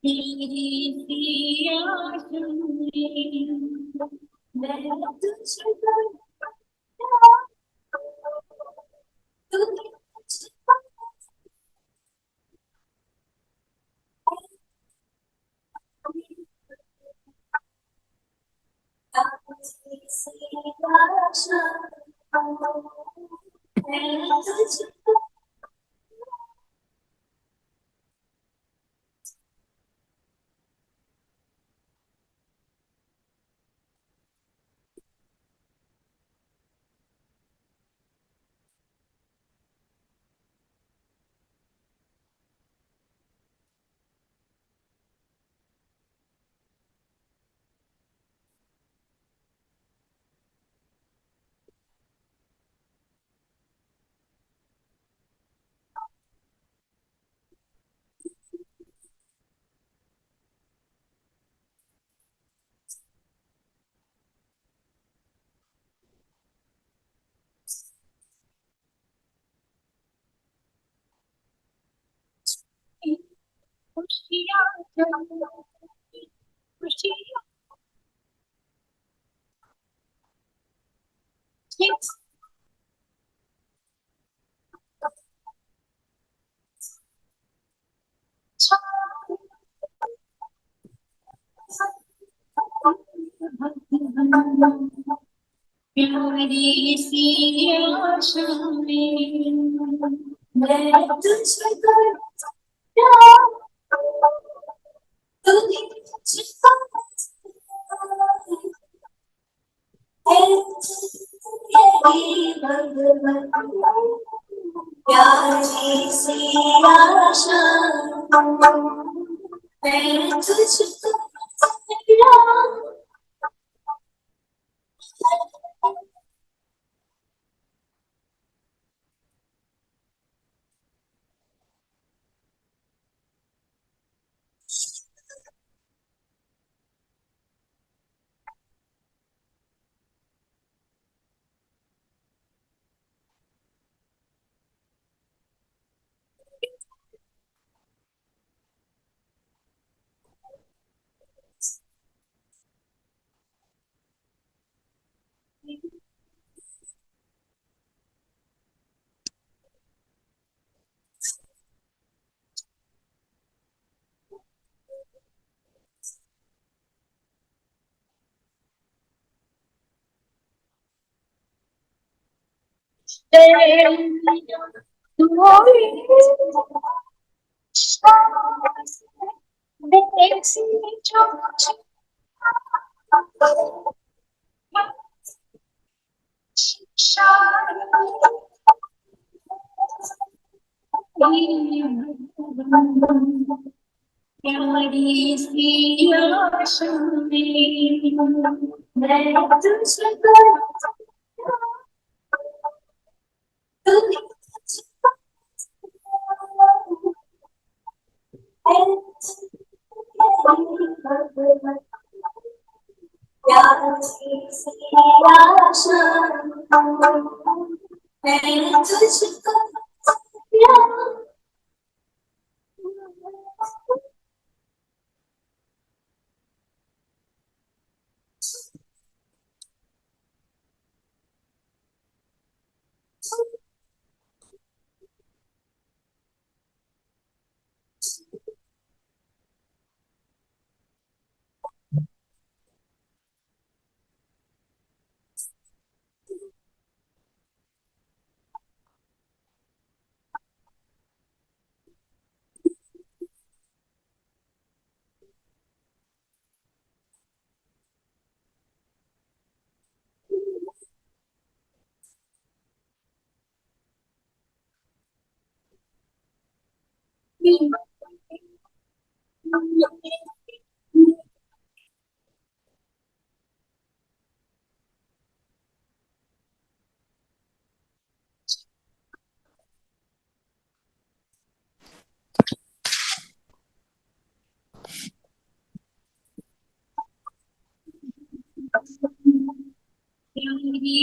तेरी सी आशा में मैं तुझको तू तेरी सी आशा मैं तुझको खुशियाँ खुशियाँ प्यारी सी आशा में मैं तुझको प्यार तू मुझको तेरी भगवत प्यारी सी आशा मैं तुझको प्यार प्यारी सी आशा में मैं तुझको तू प्यारी सी आशा मैं तुझको प्यार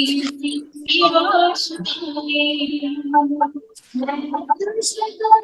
प्यारी सी आशा में मैं तुझको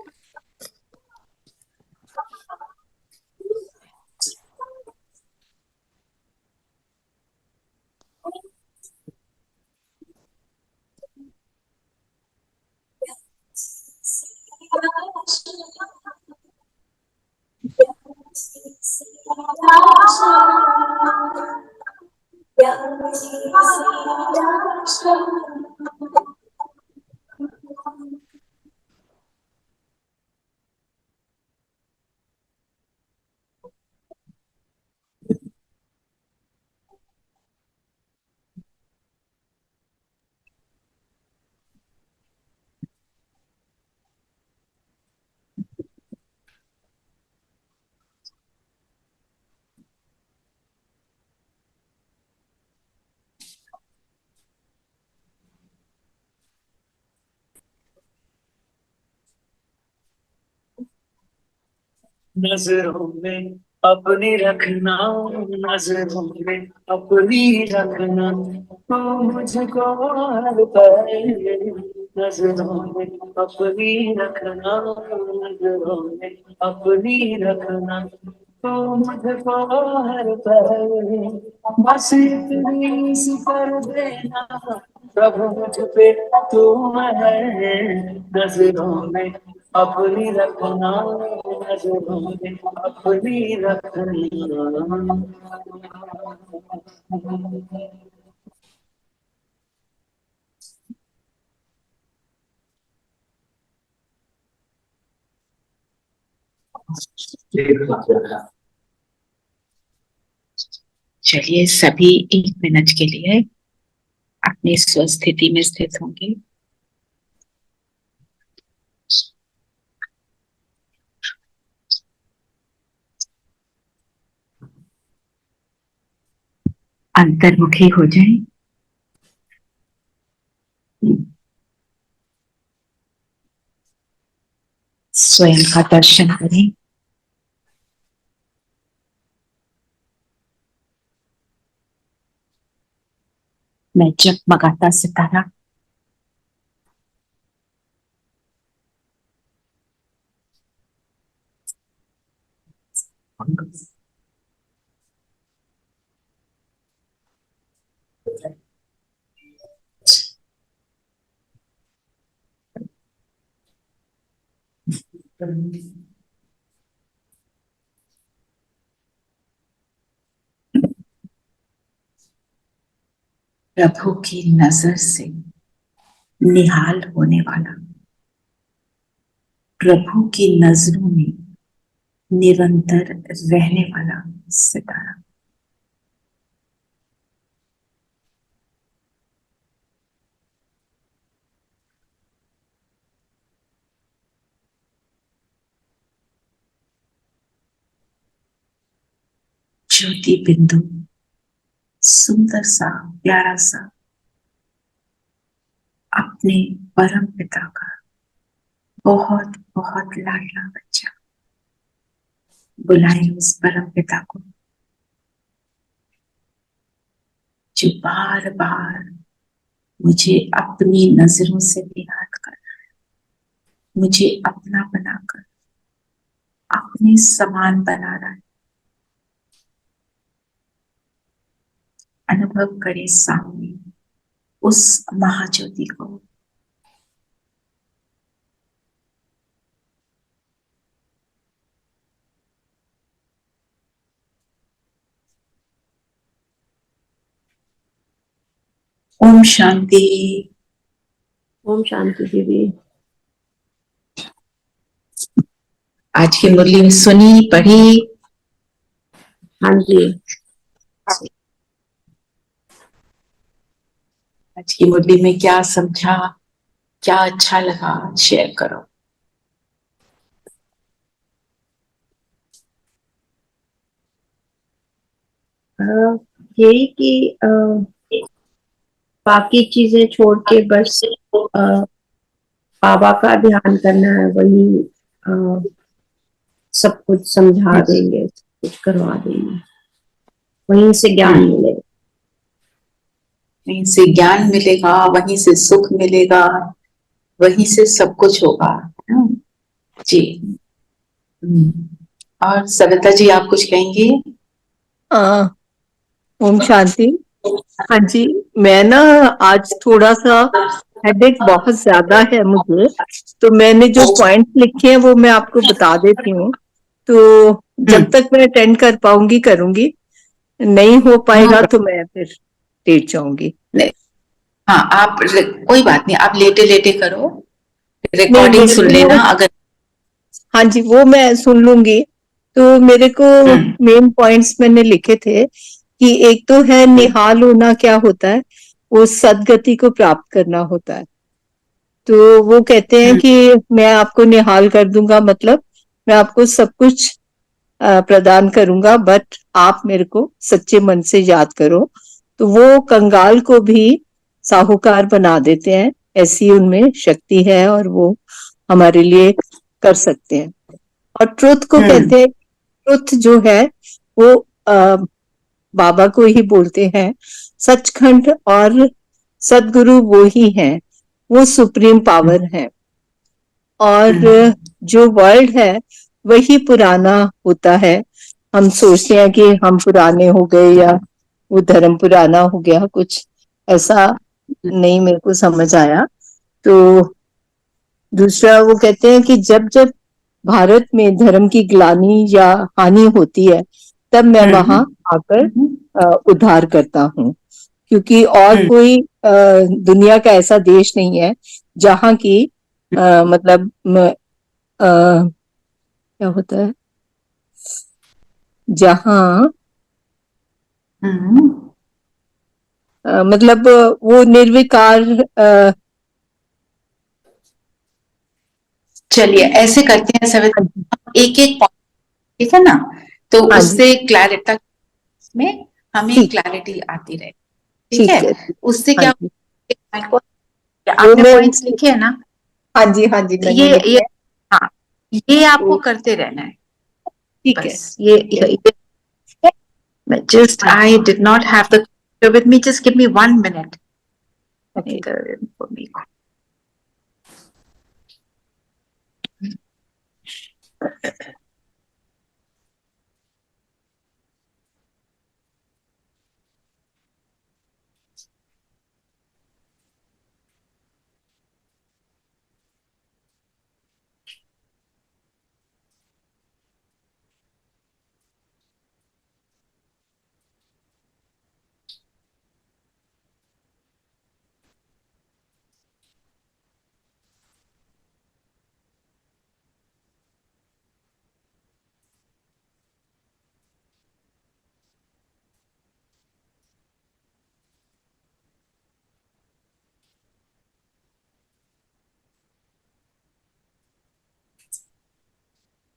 नजरों में अपनी रखना, नजरों में अपनी रखना, तो मुझको हर पल नजरों में अपनी रखना, नजरों में अपनी रखना, तो मुझको हर पल बस इतनी सी कर देना, प्रभु मुझ पे तू है, नजरों में अपनी रखना, नजरों में अपनी रखना। चलिए सभी 1 मिनट के लिए अपनी स्वस्थिति में स्थित होंगे। अंतर्मुखी हो जाएं। स्वयं का दर्शन करें। मैं जगमगाता सितारा प्रभु की नजर से निहाल होने वाला, प्रभु की नजरों में निरंतर रहने वाला सितारा। ज्योति बिंदु सुंदर सा प्यारा सा अपने परम पिता का बहुत बहुत लाडला बच्चा। बुलाए उस परम पिता को जो बार बार मुझे अपनी नजरों से निहाल कर, मुझे अपना बनाकर अपने समान बना रहा है। अनुभव करे सामने उस महाज्योति को। ओम शांति। ओम शांति दीदी। आज की मुरली सुनी, पढ़ी? हाँ जी। आज की मुरली में क्या समझा, क्या अच्छा लगा, शेयर करो। यही कि बाकी चीजें छोड़ के बस बाबा का ध्यान करना है, वही सब कुछ समझा देंगे, सब कुछ करवा देंगे, वहीं से ज्ञान मिलेगा। वहीं से ज्ञान मिलेगा, वहीं से सुख मिलेगा, वहीं से सब कुछ होगा जी। और सविता जी आप कुछ कहेंगे? ओम शांति। हाँ जी, मैं ना आज थोड़ा सा हेडेक बहुत ज्यादा है मुझे, तो मैंने जो पॉइंट्स लिखे हैं वो मैं आपको बता देती हूँ। तो जब तक मैं अटेंड कर पाऊंगी करूंगी, नहीं हो पाएगा तो मैं फिर लेट जाऊंगी। हाँ, आप कोई बात नहीं, आप लेटे लेटे करो, रिकॉर्डिंग सुन लेना। अगर हाँ जी, वो मैं सुन लूंगी। तो मेरे को मेन पॉइंट्स मैंने लिखे थे कि एक तो है निहाल होना क्या होता है, वो सदगति को प्राप्त करना होता है। तो वो कहते हैं कि मैं आपको निहाल कर दूंगा, मतलब मैं आपको सब कुछ प्रदान करूंगा, बट आप मेरे को सच्चे मन से याद करो। तो वो कंगाल को भी साहूकार बना देते हैं, ऐसी उनमें शक्ति है और वो हमारे लिए कर सकते हैं। और ट्रुथ को कहते हैं, ट्रुथ जो है वो बाबा को ही बोलते हैं, सचखंड और सदगुरु वो ही हैं, वो सुप्रीम पावर है। और जो वर्ल्ड है वही पुराना होता है। हम सोचते हैं कि हम पुराने हो गए या वो धर्म पुराना हो गया, कुछ ऐसा नहीं मेरे को समझ आया। तो दूसरा वो कहते हैं कि जब जब भारत में धर्म की ग्लानि या हानि होती है तब मैं वहां आकर उद्धार करता हूँ, क्योंकि और कोई दुनिया का ऐसा देश नहीं है जहाँ की मतलब क्या होता है, जहाँ मतलब वो निर्विकार। चलिए ऐसे करते हैं सविता, एक एक पॉइंट, ठीक है ना, तो हाँ जी, उससे क्लैरिटी में हमें ठीक क्लैरिटी आती रहे, ठीक ठीक है। है। उससे हाँ क्या जी, वो आपने मैं, पॉइंट्स लिखे हैं ना, हाँ जी हाँ जी मैंने ये लिखे हैं। हाँ, ये आपको तो करते रहना है ठीक है, बस। just हाँ I did not have the with me, just give me 1 minute. Okay. For me.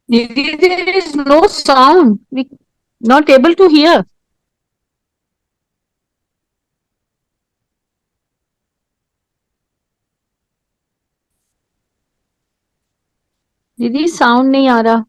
There is no sound. We not able to hear. दीदी साउंड नहीं आ रहा।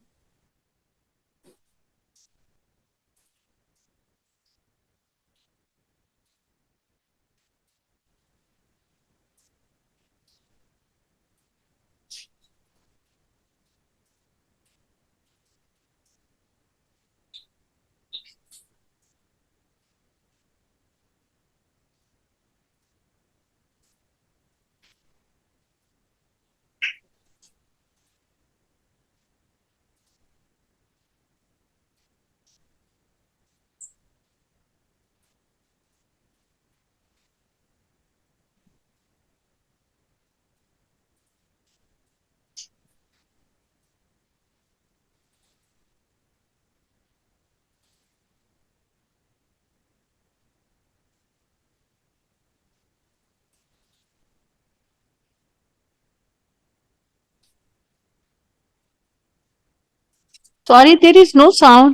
Sorry, there is no sound.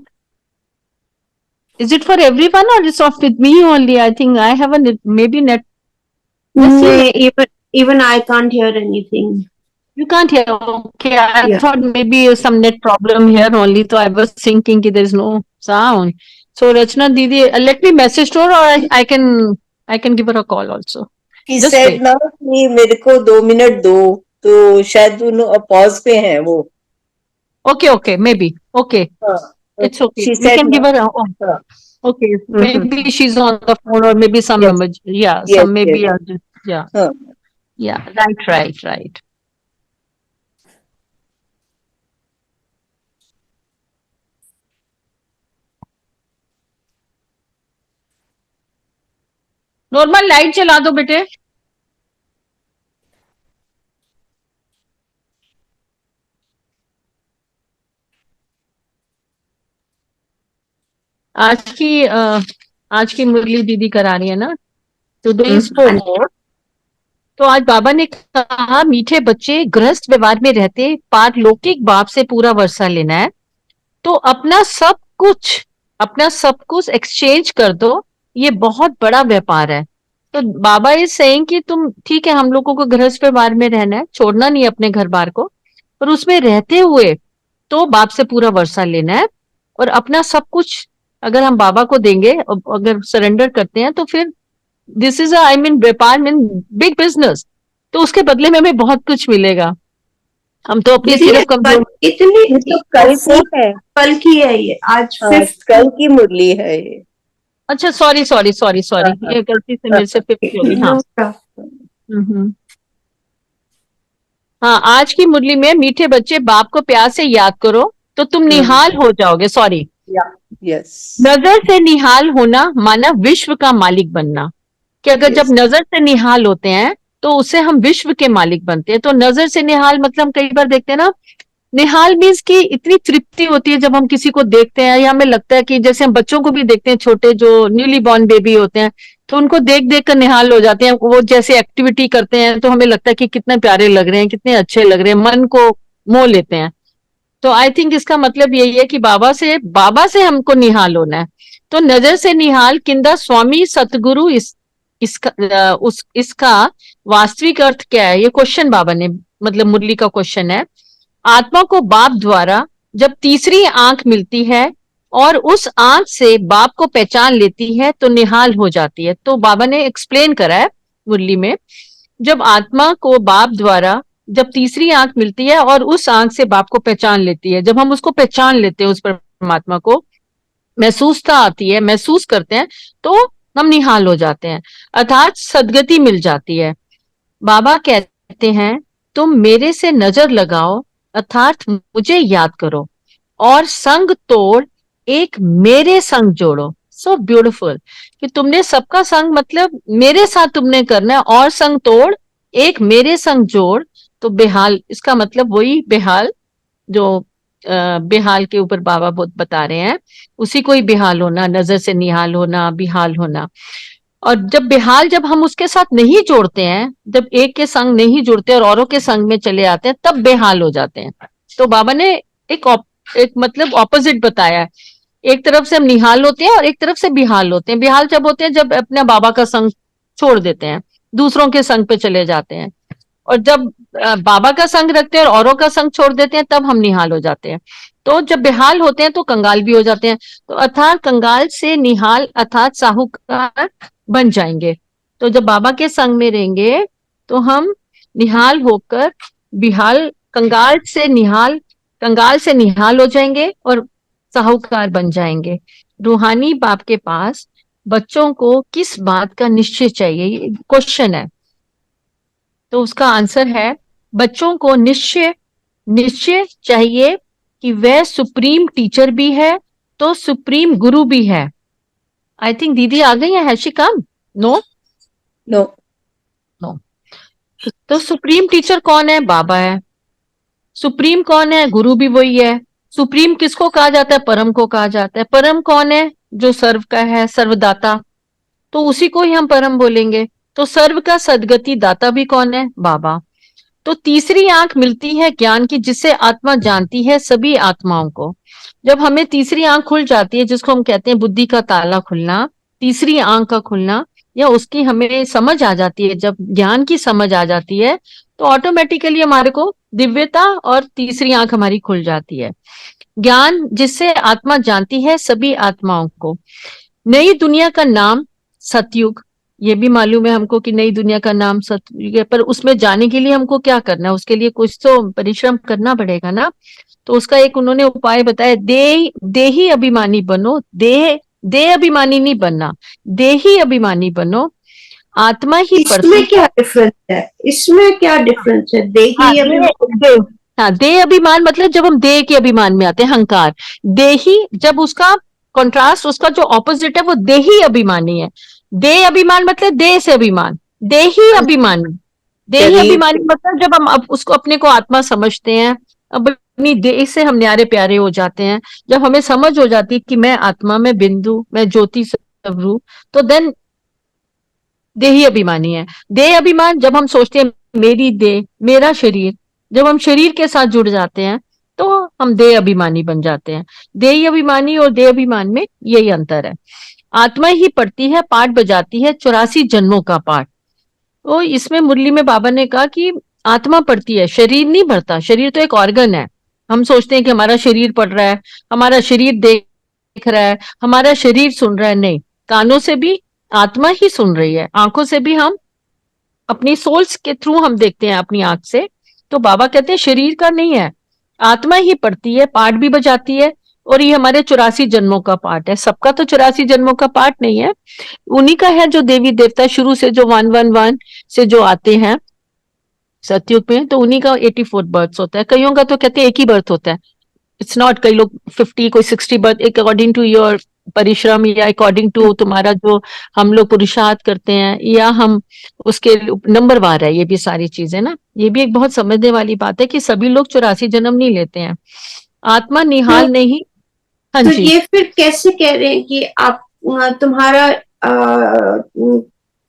Is it for everyone or it's off with me only? I think I have a maybe net. Even I can't hear anything. You can't hear. Okay, I Yeah. thought maybe some net problem here only. So I was thinking that there is no sound. So Rachna Didi, let me message to her, or I can give her a call also. He Just said wait. ना कि मेरे को 2 minute दो, तो शायद उन्होंने pause पे हैं वो। Okay, maybe. Okay, हाँ, it's okay. she We said can give ना, her. हाँ, Okay, maybe she's on the phone, or maybe some yes, yeah, yes, some maybe yes, urgent. Yeah, हाँ, yeah, right. नॉर्मल लाइट चला दो बेटे। आज की मुरली दीदी करा रही है ना, टुडे इज फॉर। तो आज बाबा ने कहा मीठे बच्चे गृहस्थ व्यवहार में रहते पारलौकिक बाप से पूरा वर्षा लेना है, तो अपना सब कुछ एक्सचेंज कर दो, ये बहुत बड़ा व्यापार है। तो बाबा इज सेइंग कि तुम ठीक है, हम लोगों को गृहस्थ व्यवहार में रहना है, छोड़ना नहीं अपने घर बार को, पर उसमें रहते हुए तो बाप से पूरा वर्षा लेना है और अपना सब कुछ अगर हम बाबा को देंगे, अगर सरेंडर करते हैं तो फिर दिस इज आई मीन व्यापार मीन बिग बिजनेस, तो उसके बदले में हमें बहुत कुछ मिलेगा। हम तो अपनी दीदी, सिर्फ कमजोर इतनी तो कल की है, कल की है ये, आज हाँ, 5th कल की मुरली है ये। अच्छा सॉरी सॉरी सॉरी सॉरी, हाँ, ये गलती से मेरे से 50 हो गई। हाँ हम्म। हाँ, आज की मुरली में मीठे बच्चे बाप को प्यार से याद करो तो तुम निहाल हो जाओगे। सॉरी, यस, नजर से निहाल होना माना विश्व का मालिक बनना, कि अगर जब Yes. नजर से निहाल होते हैं तो उससे हम विश्व के मालिक बनते हैं। तो नजर से निहाल मतलब हम कई बार देखते हैं ना, निहाल मीन्स की इतनी तृप्ति होती है जब हम किसी को देखते हैं, या हमें लगता है कि जैसे हम बच्चों को भी देखते हैं, छोटे जो न्यूली बॉर्न बेबी होते हैं, तो उनको देख देख कर निहाल हो जाते हैं। वो जैसे एक्टिविटी करते हैं तो हमें लगता है कि कितने प्यारे लग रहे हैं, कितने अच्छे लग रहे हैं, मन को मोह लेते हैं। तो आई थिंक इसका मतलब यही है कि बाबा से हमको निहाल होना है। तो नजर से निहाल किंदा स्वामी सतगुरु इसका वास्तविक अर्थ क्या है, ये क्वेश्चन बाबा ने, मतलब मुरली का क्वेश्चन है। आत्मा को बाप द्वारा जब तीसरी आंख मिलती है और उस आंख से बाप को पहचान लेती है तो निहाल हो जाती है। तो बाबा ने एक्सप्लेन करा है मुरली में, जब आत्मा को बाप द्वारा जब तीसरी आंख मिलती है और उस आंख से बाप को पहचान लेती है, जब हम उसको पहचान लेते हैं, उस परमात्मा को महसूसता आती है, महसूस करते हैं, तो हम निहाल हो जाते हैं, अर्थात सदगति मिल जाती है। बाबा कहते हैं तुम मेरे से नजर लगाओ अर्थात मुझे याद करो और संग तोड़ एक मेरे संग जोड़ो। सो ब्यूटीफुल कि तुमने सबका संग मतलब मेरे साथ तुमने करना है, और संग तोड़ एक मेरे संग जोड़। तो बेहाल, इसका मतलब वही बेहाल जो बेहाल के ऊपर बाबा बहुत बता रहे हैं, उसी को ही बेहाल होना, नजर से निहाल होना, बेहाल होना। और जब हम उसके साथ नहीं जोड़ते हैं, जब एक के संग नहीं जुड़ते और औरों के संग में चले आते हैं, तब बेहाल हो जाते हैं। तो बाबा ने एक मतलब ऑपोजिट बताया है, एक तरफ से हम निहाल होते हैं और एक तरफ से बेहाल होते हैं। बेहाल जब होते हैं जब अपने बाबा का संग छोड़ देते हैं, दूसरों के संग पे चले जाते हैं, और जब बाबा का संग रखते हैं और औरों का संग छोड़ देते हैं, तब हम निहाल हो जाते हैं। तो जब बेहाल होते हैं तो कंगाल भी हो जाते हैं। तो अर्थात कंगाल से निहाल अर्थात साहूकार बन जाएंगे। तो जब बाबा के संग में रहेंगे तो हम निहाल होकर बिहाल, कंगाल से निहाल हो जाएंगे और साहूकार बन जाएंगे। रूहानी बाप के पास बच्चों को किस बात का निश्चय चाहिए, ये क्वेश्चन है। तो उसका आंसर है, बच्चों को निश्चय चाहिए कि वह सुप्रीम टीचर भी है तो सुप्रीम गुरु भी है। आई थिंक दीदी आ गई है शी कम? नो नो, तो सुप्रीम टीचर कौन है? बाबा है। सुप्रीम कौन है? गुरु भी वही है। सुप्रीम किसको कहा जाता है? परम को कहा जाता है। परम कौन है? जो सर्व का है, सर्वदाता, तो उसी को ही हम परम बोलेंगे। तो सर्व का सदगति दाता भी कौन है? बाबा। तो तीसरी आंख मिलती है ज्ञान की, जिससे आत्मा जानती है सभी आत्माओं को। जब हमें तीसरी आंख खुल जाती है, जिसको हम कहते हैं बुद्धि का ताला खुलना, तीसरी आंख का खुलना, या उसकी हमें समझ आ जाती है, जब ज्ञान की समझ आ जाती है तो ऑटोमेटिकली हमारे को दिव्यता और तीसरी आंख हमारी खुल जाती है। ज्ञान जिससे आत्मा जानती है सभी आत्माओं को। नई दुनिया का नाम सतयुग, ये भी मालूम है हमको कि नई दुनिया का नाम सतयुग है, पर उसमें जाने के लिए हमको क्या करना है? उसके लिए कुछ तो परिश्रम करना पड़ेगा ना। तो उसका एक उन्होंने उपाय बताया, देही अभिमानी बनो। देह अभिमानी नहीं बनना, देही अभिमानी बनो। आत्मा ही इसमें क्या डिफरेंस है? इसमें क्या डिफरेंस है? देही अभिमान, हाँ, देह अभिमान मतलब जब हम देह के अभिमान में आते हैं, अहंकार। देही जब उसका कॉन्ट्रास्ट, उसका जो ऑपोजिट है वो देही अभिमानी है। देह अभिमान मतलब देह से अभिमान, देही अभिमानी। देही अभिमानी मतलब जब हम उसको अपने को आत्मा समझते हैं, अब अपनी देह से हम न्यारे प्यारे हो जाते हैं, जब हमें समझ हो जाती है कि मैं आत्मा, मैं बिंदु, मैं ज्योति स्वरूप, तो देन देही अभिमानी है। देह अभिमान जब हम सोचते हैं मेरी देह, मेरा शरीर, जब हम शरीर के साथ जुड़ जाते हैं तो हम देह अभिमानी बन जाते हैं। देही अभिमानी और देह अभिमान में यही अंतर है। आत्मा ही पढ़ती है, पाठ बजाती है 84 जन्मों का पाठ। तो इसमें मुरली में बाबा ने कहा कि आत्मा पढ़ती है, शरीर नहीं पढ़ता। शरीर तो एक ऑर्गन है, हम सोचते हैं कि हमारा शरीर पढ़ रहा है, हमारा शरीर देख रहा है, हमारा शरीर सुन रहा है। नहीं, कानों से भी आत्मा ही सुन रही है, आंखों से भी हम अपनी सोल्स के थ्रू हम देखते हैं अपनी आंख से। तो बाबा कहते हैं शरीर का नहीं है, आत्मा ही पढ़ती है, पाठ भी बजाती है। और ये हमारे 84 जन्मों का पाठ है, सबका तो 84 जन्मों का पाठ नहीं है, उन्हीं का है जो देवी देवता शुरू से जो 111 से जो आते हैं सतयुग में, तो उन्हीं का 84 बर्थ होता है। कईयों का तो कहते हैं एक ही बर्थ होता है, इट्स नॉट, कई लोग 50 कोई 60 बर्थ, अकॉर्डिंग टू योर परिश्रम या अकॉर्डिंग टू तुम्हारा जो हम लोग पुरुषार्थ करते हैं, या हम उसके नंबर वार है। ये भी सारी चीजें ना, ये भी एक बहुत समझने वाली बात है कि सभी लोग 84 जन्म नहीं लेते हैं, आत्मा निहाल नहीं। हाँ तो जी, ये फिर कैसे कह रहे हैं कि आप तुम्हारा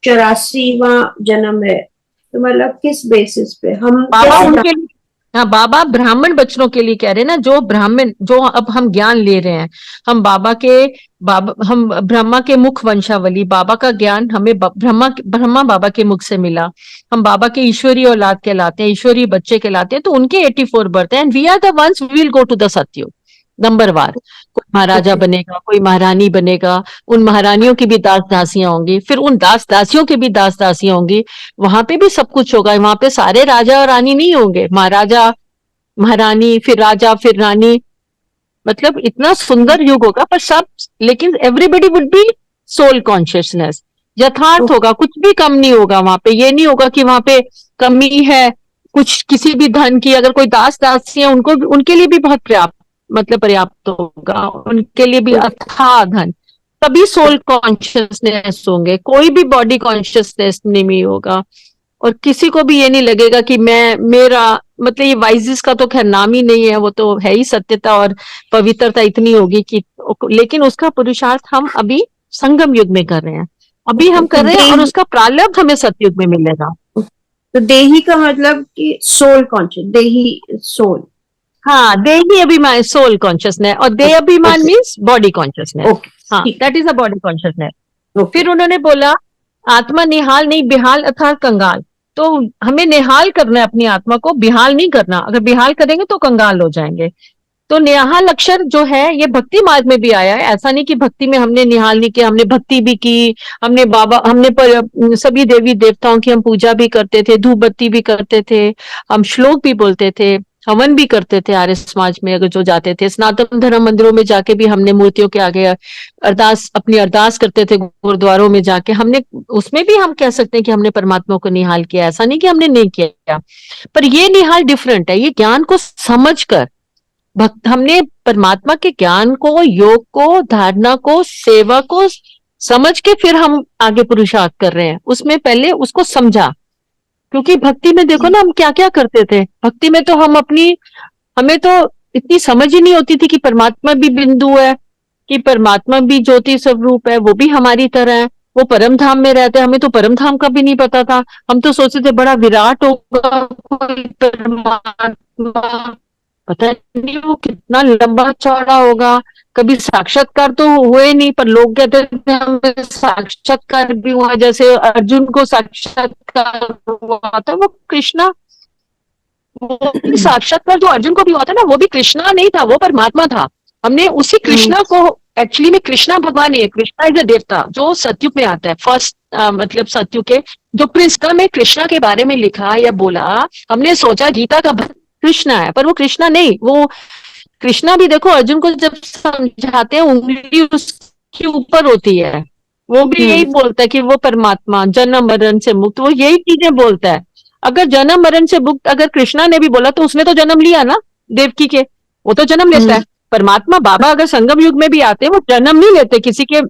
84वां जन्म है, तो मतलब किस बेसिस पे हम बाबा कैसे उनके लिए, हाँ बाबा ब्राह्मण बच्चों के लिए कह रहे हैं ना, जो ब्राह्मण, जो अब हम ज्ञान ले रहे हैं, हम बाबा हम ब्रह्मा के मुख वंशावली, बाबा का ज्ञान हमें ब्रह्मा बाबा के मुख से मिला, हम बाबा के ईश्वरी औलाद कहलाते हैं, ईश्वरी बच्चे कहलाते हैं। तो उनके 84 बर्थ है, and we are the ones we will go to the Satyug number वार। कोई महाराजा बनेगा, कोई महारानी बनेगा, उन महारानियों की भी दास दासियां होंगी, फिर उन दास दासियों की भी दास दासियां होंगी, वहां पे भी सब कुछ होगा। वहां पे सारे राजा और रानी नहीं होंगे, महाराजा महारानी फिर राजा फिर रानी, मतलब इतना सुंदर युग होगा। पर सब, लेकिन everybody would be soul consciousness, यथार्थ होगा, कुछ भी कम नहीं होगा वहां पे। ये नहीं होगा कि वहां पे कमी है कुछ किसी भी धन की। अगर कोई दास दासी है, उनको उनके लिए भी बहुत पर्याप्त, मतलब पर्याप्त होगा, उनके लिए भी अथाह धन। तभी सोल कॉन्शियसनेस होंगे, कोई भी बॉडी कॉन्शियसनेस नहीं होगा। और किसी को भी ये नहीं लगेगा कि मैं, मेरा, मतलब ये वाइजेस का तो खैर नाम ही नहीं है, वो तो है ही सत्यता और पवित्रता इतनी होगी कि, लेकिन उसका पुरुषार्थ हम अभी संगम युग में कर रहे हैं, अभी हम कर रहे हैं, और उसका प्रारब्ध हमें सतयुग में मिलेगा। तो देही का मतलब कि सोल कॉन्शियस, देही सोल। हाँ, देही अभिमान सोल कॉन्शियसनेस, और देह अभिमान मीन्स बॉडी कॉन्शियसनेस। ओके, हाँ, that is a body consciousness. Okay. फिर उन्होंने बोला आत्मा निहाल नहीं बिहाल अर्थात कंगाल। तो हमें निहाल करना है अपनी आत्मा को, बिहाल नहीं करना। अगर बिहाल करेंगे तो कंगाल हो जाएंगे। तो निहाल अक्षर जो है ये भक्ति मार्ग में भी आया है। ऐसा नहीं कि भक्ति में हमने निहाल नहीं किया, हमने भक्ति भी की, हमने बाबा, हमने सभी देवी देवताओं की हम पूजा भी करते थे, धूप बत्ती भी करते थे, हम श्लोक भी बोलते थे, हवन भी करते थे। आर्य समाज में अगर जो जाते थे, सनातन धर्म मंदिरों में जाके भी हमने मूर्तियों के आगे अरदास, अपनी अरदास करते थे, गुरुद्वारों में जाके हमने, उसमें भी हम कह सकते हैं कि हमने परमात्मा को निहाल किया। ऐसा नहीं कि हमने नहीं किया, पर ये निहाल डिफरेंट है। ये ज्ञान को समझकर भक्त, हमने परमात्मा के ज्ञान को, योग को, धारणा को, सेवा को समझ के फिर हम आगे पुरुषार्थ कर रहे हैं। उसमें पहले उसको समझा, क्योंकि भक्ति में देखो ना हम क्या क्या करते थे। भक्ति में तो हम अपनी, हमें तो इतनी समझ ही नहीं होती थी कि परमात्मा भी बिंदु है, कि परमात्मा भी ज्योति स्वरूप है, वो भी हमारी तरह है, वो परम धाम में रहते हैं। हमें तो परम धाम का भी नहीं पता था। हम तो सोचते थे बड़ा विराट होगा कोई परमात्मा, पता नहीं वो कितना लंबा चौड़ा होगा। कभी साक्षात्कार तो हुए नहीं, पर लोग कहते थे हमें साक्षात्कार भी हुआ। जैसे अर्जुन को साक्षात्कार हुआ था, वो कृष्णा, वो भी साक्षात्कार जो अर्जुन को भी हुआ था ना, वो भी कृष्णा नहीं था, वो परमात्मा था। हमने उसी कृष्णा को, एक्चुअली में कृष्णा भगवान है, कृष्णा इज अ देवता जो सतयुग में आता है। फर्स्ट मतलब सतयुग के जो प्रिंसका में कृष्णा के बारे में लिखा या बोला, हमने सोचा गीता का कृष्णा है, पर वो कृष्णा नहीं। वो कृष्णा भी देखो अर्जुन को जब समझाते हैं, उंगली उसके ऊपर होती है, वो भी यही बोलता है कि वो परमात्मा जन्म मरण से मुक्त, वो यही चीजें बोलता है। अगर जन्म मरण से मुक्त अगर कृष्णा ने भी बोला, तो उसने तो जन्म लिया ना देवकी के, वो तो जन्म लेता है। परमात्मा बाबा अगर संगम युग में भी आते हैं, वो जन्म नहीं लेते किसी के,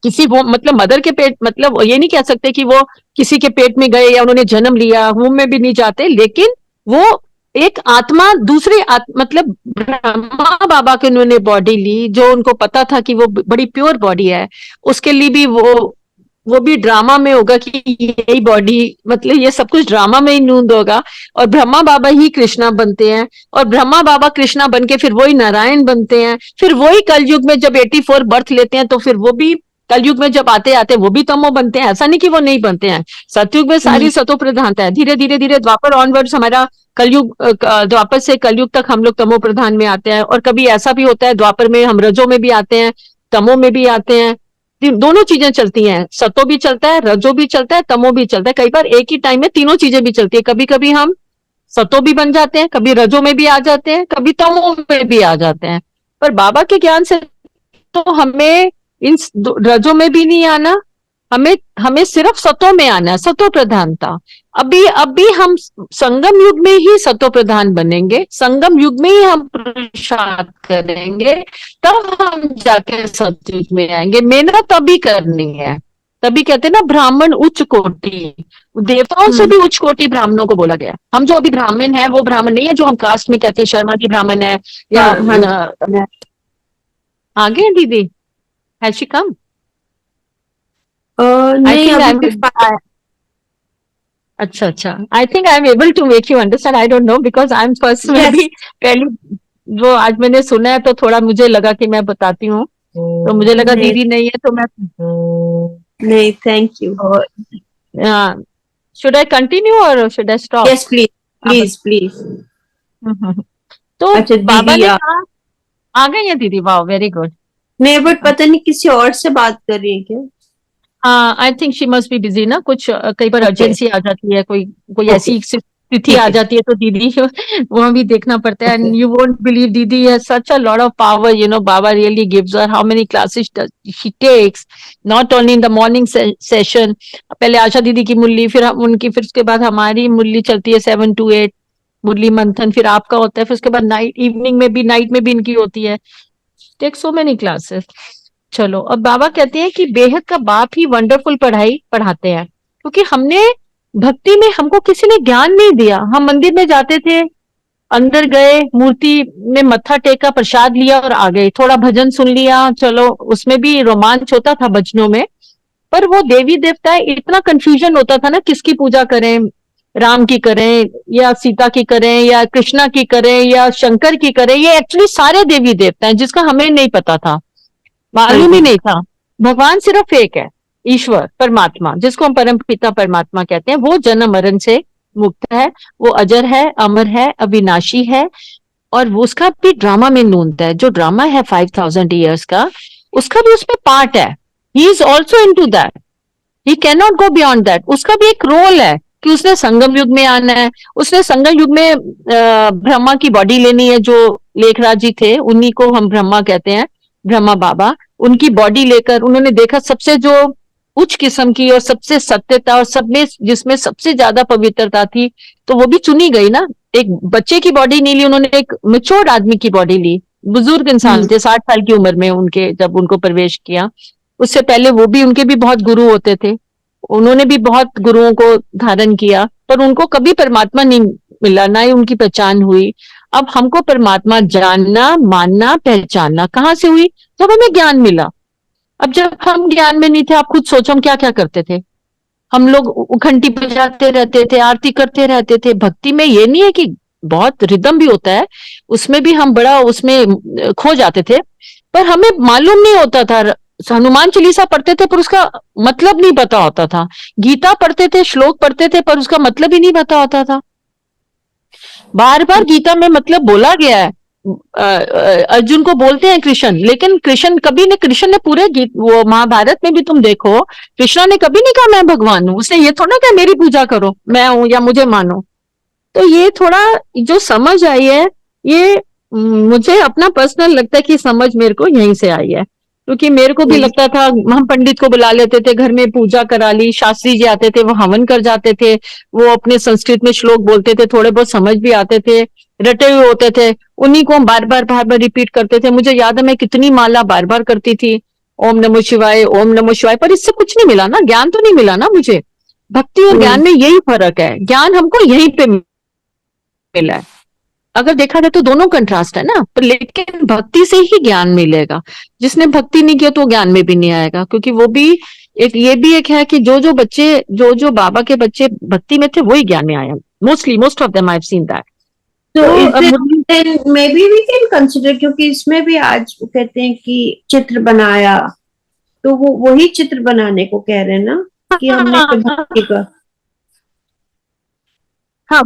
किसी वो मतलब मदर के पेट, मतलब ये नहीं कह सकते कि वो किसी के पेट में गए या उन्होंने जन्म लिया, वूम में भी नहीं जाते। लेकिन वो एक आत्मा दूसरे मतलब ब्रह्मा बाबा के उन्होंने बॉडी ली, जो उनको पता था कि वो बड़ी प्योर बॉडी है। उसके लिए भी वो भी ड्रामा में होगा कि यही बॉडी, मतलब ये सब कुछ ड्रामा में ही नूंद होगा। और ब्रह्मा बाबा ही कृष्णा बनते हैं, और ब्रह्मा बाबा कृष्णा बन के फिर वही नारायण बनते हैं। फिर वही कलयुग में जब 84 बर्थ लेते हैं, तो फिर वो भी कलयुग में जब आते आते वो भी तमो बनते हैं, ऐसा नहीं कि वो नहीं बनते हैं। सतयुग में सारी सतो प्रधानता है, धीरे धीरे धीरे द्वापर ऑनवर्ड्स हमारा कलयुग, द्वापर से कलयुग तक हम लोग तमो प्रधान में आते हैं। और कभी ऐसा भी होता है द्वापर में हम रजो में भी आते हैं, तमो में भी आते हैं, दोनों चीजें चलती हैं, सतो भी चलता है, रजो भी चलता है, तमो भी चलता है। कई बार एक ही टाइम में तीनों चीजें भी चलती है, कभी कभी हम सतो भी बन जाते हैं, कभी रजो में भी आ जाते हैं, कभी तमो में भी आ जाते हैं। पर बाबा के ज्ञान से तो हमें इन रजो में भी नहीं आना, हमें हमें सिर्फ सतो में आना है, सतो प्रधानता। अभी हम संगम युग में ही सतो प्रधान बनेंगे, संगम युग में ही हम पुरुषार्थ करेंगे, तब हम जाके सतयुग में आएंगे। मेहनत तभी करनी है, तभी कहते हैं ना ब्राह्मण उच्च कोटि, देवताओं से भी उच्च कोटि ब्राह्मणों को बोला गया। हम जो अभी ब्राह्मण है वो ब्राह्मण नहीं है जो हम कास्ट में कहते हैं शर्मा की ब्राह्मण है या आगे हैं दीदी, हैज शी कम? नहीं अच्छा, I think I am able to make you understand, I don't know because I am personally पहली वो आज मैंने सुना है तो थोड़ा मुझे लगा कि मैं बताती हूँ, तो मुझे लगा दीदी नहीं है तो मैं नहीं, thank you. Should I continue और should I stop? Yes please please please. तो अच्छा, बाबा दीदी ने कहा, आ गई है दीदी, वाह वेरी गुड। नहीं, बट पता नहीं किसी और से बात कर रही है क्या? I think she must be busy ना, कुछ कई बार अर्जेंसी आ जाती है, कोई ऐसी स्थिति आ जाती है तो दीदी वहां भी देखना पड़ता है। And you won't believe didi has such a lot of power, you know, Baba really gives her how many classes she takes, not only in the morning session, पहले आशा दीदी की मुरली, फिर उनकी, फिर उसके बाद हमारी मुरली चलती है 7 to 8 मुरली मंथन, फिर आपका होता है, फिर उसके बाद नाइट इवनिंग में भी, नाइट में भी इनकी होती है, टेक सो मेनी क्लासेस। चलो, अब बाबा कहते हैं कि बेहद का बाप ही वंडरफुल पढ़ाई पढ़ाते हैं, क्योंकि हमने भक्ति में हमको किसी ने ज्ञान नहीं दिया। हम मंदिर में जाते थे, अंदर गए, मूर्ति में मत्था टेका, प्रसाद लिया और आ गए, थोड़ा भजन सुन लिया, चलो, उसमें भी रोमांच होता था भजनों में, पर वो देवी देवता इतना कंफ्यूजन होता था ना, किसकी पूजा करें, राम की करें या सीता की करें या कृष्णा की करें या शंकर की करें, ये एक्चुअली सारे देवी देवता हैं जिसका हमें नहीं पता था, मालूम ही नहीं था। भगवान सिर्फ एक है, ईश्वर परमात्मा, जिसको हम परम पिता परमात्मा कहते हैं, वो जन्म मरण से मुक्त है, वो अजर है, अमर है, अविनाशी है, और वो उसका भी ड्रामा में नूनता है। जो ड्रामा है 5000 ईयर्स का, उसका भी उसमें पार्ट है, he is also into that, he can not go beyond that. उसका भी एक रोल है कि उसने संगम युग में आना है, उसने संगम युग में ब्रह्मा की बॉडी लेनी है, जो लेखराज जी थे उन्हीं को हम ब्रह्मा कहते हैं, ब्रह्मा बाबा, उनकी बॉडी लेकर उन्होंने देखा सबसे जो उच्च किस्म की और सबसे सत्यता और सब में जिसमें सबसे ज्यादा पवित्रता थी, तो वो भी चुनी गई ना। एक बच्चे की बॉडी नहीं ली उन्होंने, एक मैच्योर्ड आदमी की बॉडी ली, बुजुर्ग इंसान थे, 60 साल की उम्र में उनके जब उनको प्रवेश किया। उससे पहले वो भी, उनके भी बहुत गुरु होते थे, उन्होंने भी बहुत गुरुओं को धारण किया, पर उनको कभी परमात्मा नहीं मिला, ना ही उनकी पहचान हुई। अब हमको परमात्मा जानना, मानना, पहचानना कहाँ से हुई? जब हमें ज्ञान मिला। अब जब हम ज्ञान में नहीं थे, आप खुद सोचो हम क्या क्या करते थे। हम लोग घंटी बजाते रहते थे, आरती करते रहते थे। भक्ति में ये नहीं है कि बहुत रिदम भी होता है, उसमें भी हम बड़ा उसमें खो जाते थे, पर हमें मालूम नहीं होता था। हनुमान चालीसा पढ़ते थे पर उसका मतलब नहीं पता होता था, गीता पढ़ते थे, श्लोक पढ़ते थे, पर उसका मतलब ही नहीं पता होता था। बार बार गीता में मतलब बोला गया है, अर्जुन को बोलते हैं कृष्ण, लेकिन कृष्ण ने पूरे गीत, वो महाभारत में भी तुम देखो, कृष्ण ने कभी नहीं कहा मैं भगवान हूं। उसने ये थोड़ा कहा मेरी पूजा करो, मैं हूं या मुझे मानो। तो ये थोड़ा जो समझ आई है, ये मुझे अपना पर्सनल लगता है कि समझ मेरे को यहीं से आई है, क्योंकि मेरे को भी लगता था, हम पंडित को बुला लेते थे, घर में पूजा करा ली, शास्त्री जी आते थे, वो हवन कर जाते थे, वो अपने संस्कृत में श्लोक बोलते थे, थोड़े बहुत समझ भी आते थे, रटे हुए होते थे, उन्हीं को हम बार बार रिपीट करते थे। मुझे याद है मैं कितनी माला बार बार करती थी, ओम नमो शिवाय, ओम नमो शिवाय, पर इससे कुछ नहीं मिला ना, ज्ञान तो नहीं मिला ना मुझे। भक्ति और ज्ञान में यही फर्क है, ज्ञान हमको यहीं पे मिला है। अगर देखा जाए तो दोनों कंट्रास्ट है ना, पर लेकिन भक्ति से ही ज्ञान मिलेगा। जिसने भक्ति नहीं किया तो ज्ञान में भी नहीं आएगा, क्योंकि वो भी एक, ये भी एक है कि जो बच्चे, जो बाबा के बच्चे भक्ति में थे वही ज्ञान में आया, most of them I have seen that. Maybe we can consider, क्योंकि इसमें भी आज कहते हैं कि चित्र बनाया तो वो वही चित्र बनाने को कह रहे हैं ना, कि हमने भक्ति का, हाँ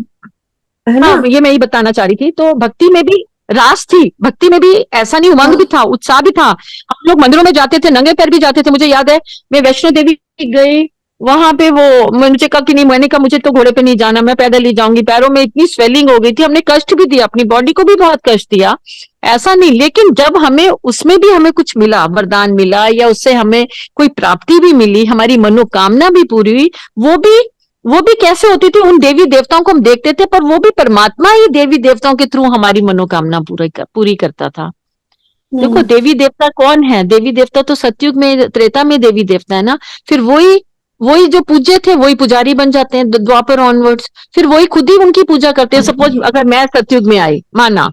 है ना? हाँ, ये मैं ही बताना चाह रही थी। तो भक्ति में भी रास थी, भक्ति में भी ऐसा नहीं, उमंग भी था, उत्साह भी था। हम लोग मंदिरों में जाते थे, नंगे पैर भी जाते थे। मुझे याद है मैं वैष्णो देवी गई, वहां पे वो मुझे कहा कि नहीं, मैंने कहा मुझे तो घोड़े पे नहीं जाना, मैं पैदल ही जाऊंगी। पैरों में इतनी स्वेलिंग हो गई थी, हमने कष्ट भी दिया, अपनी बॉडी को भी बहुत कष्ट दिया, ऐसा नहीं। लेकिन जब हमें उसमें भी हमें कुछ मिला, वरदान मिला, या उससे हमें कोई प्राप्ति भी मिली, हमारी मनोकामना भी पूरी हुई, वो भी कैसे होती थी? उन देवी देवताओं को हम देखते थे, पर वो भी परमात्मा ही देवी देवताओं के थ्रू हमारी मनोकामना पूरी करता था। देखो देवी देवता कौन है? देवी देवता तो सतयुग में, त्रेता में देवी देवता है ना। फिर वही वही जो पूज्य थे वही पुजारी बन जाते हैं द्वापर ऑनवर्ड्स। फिर वही खुद ही उनकी पूजा करते हैं। सपोज अगर मैं सतयुग में आई, माना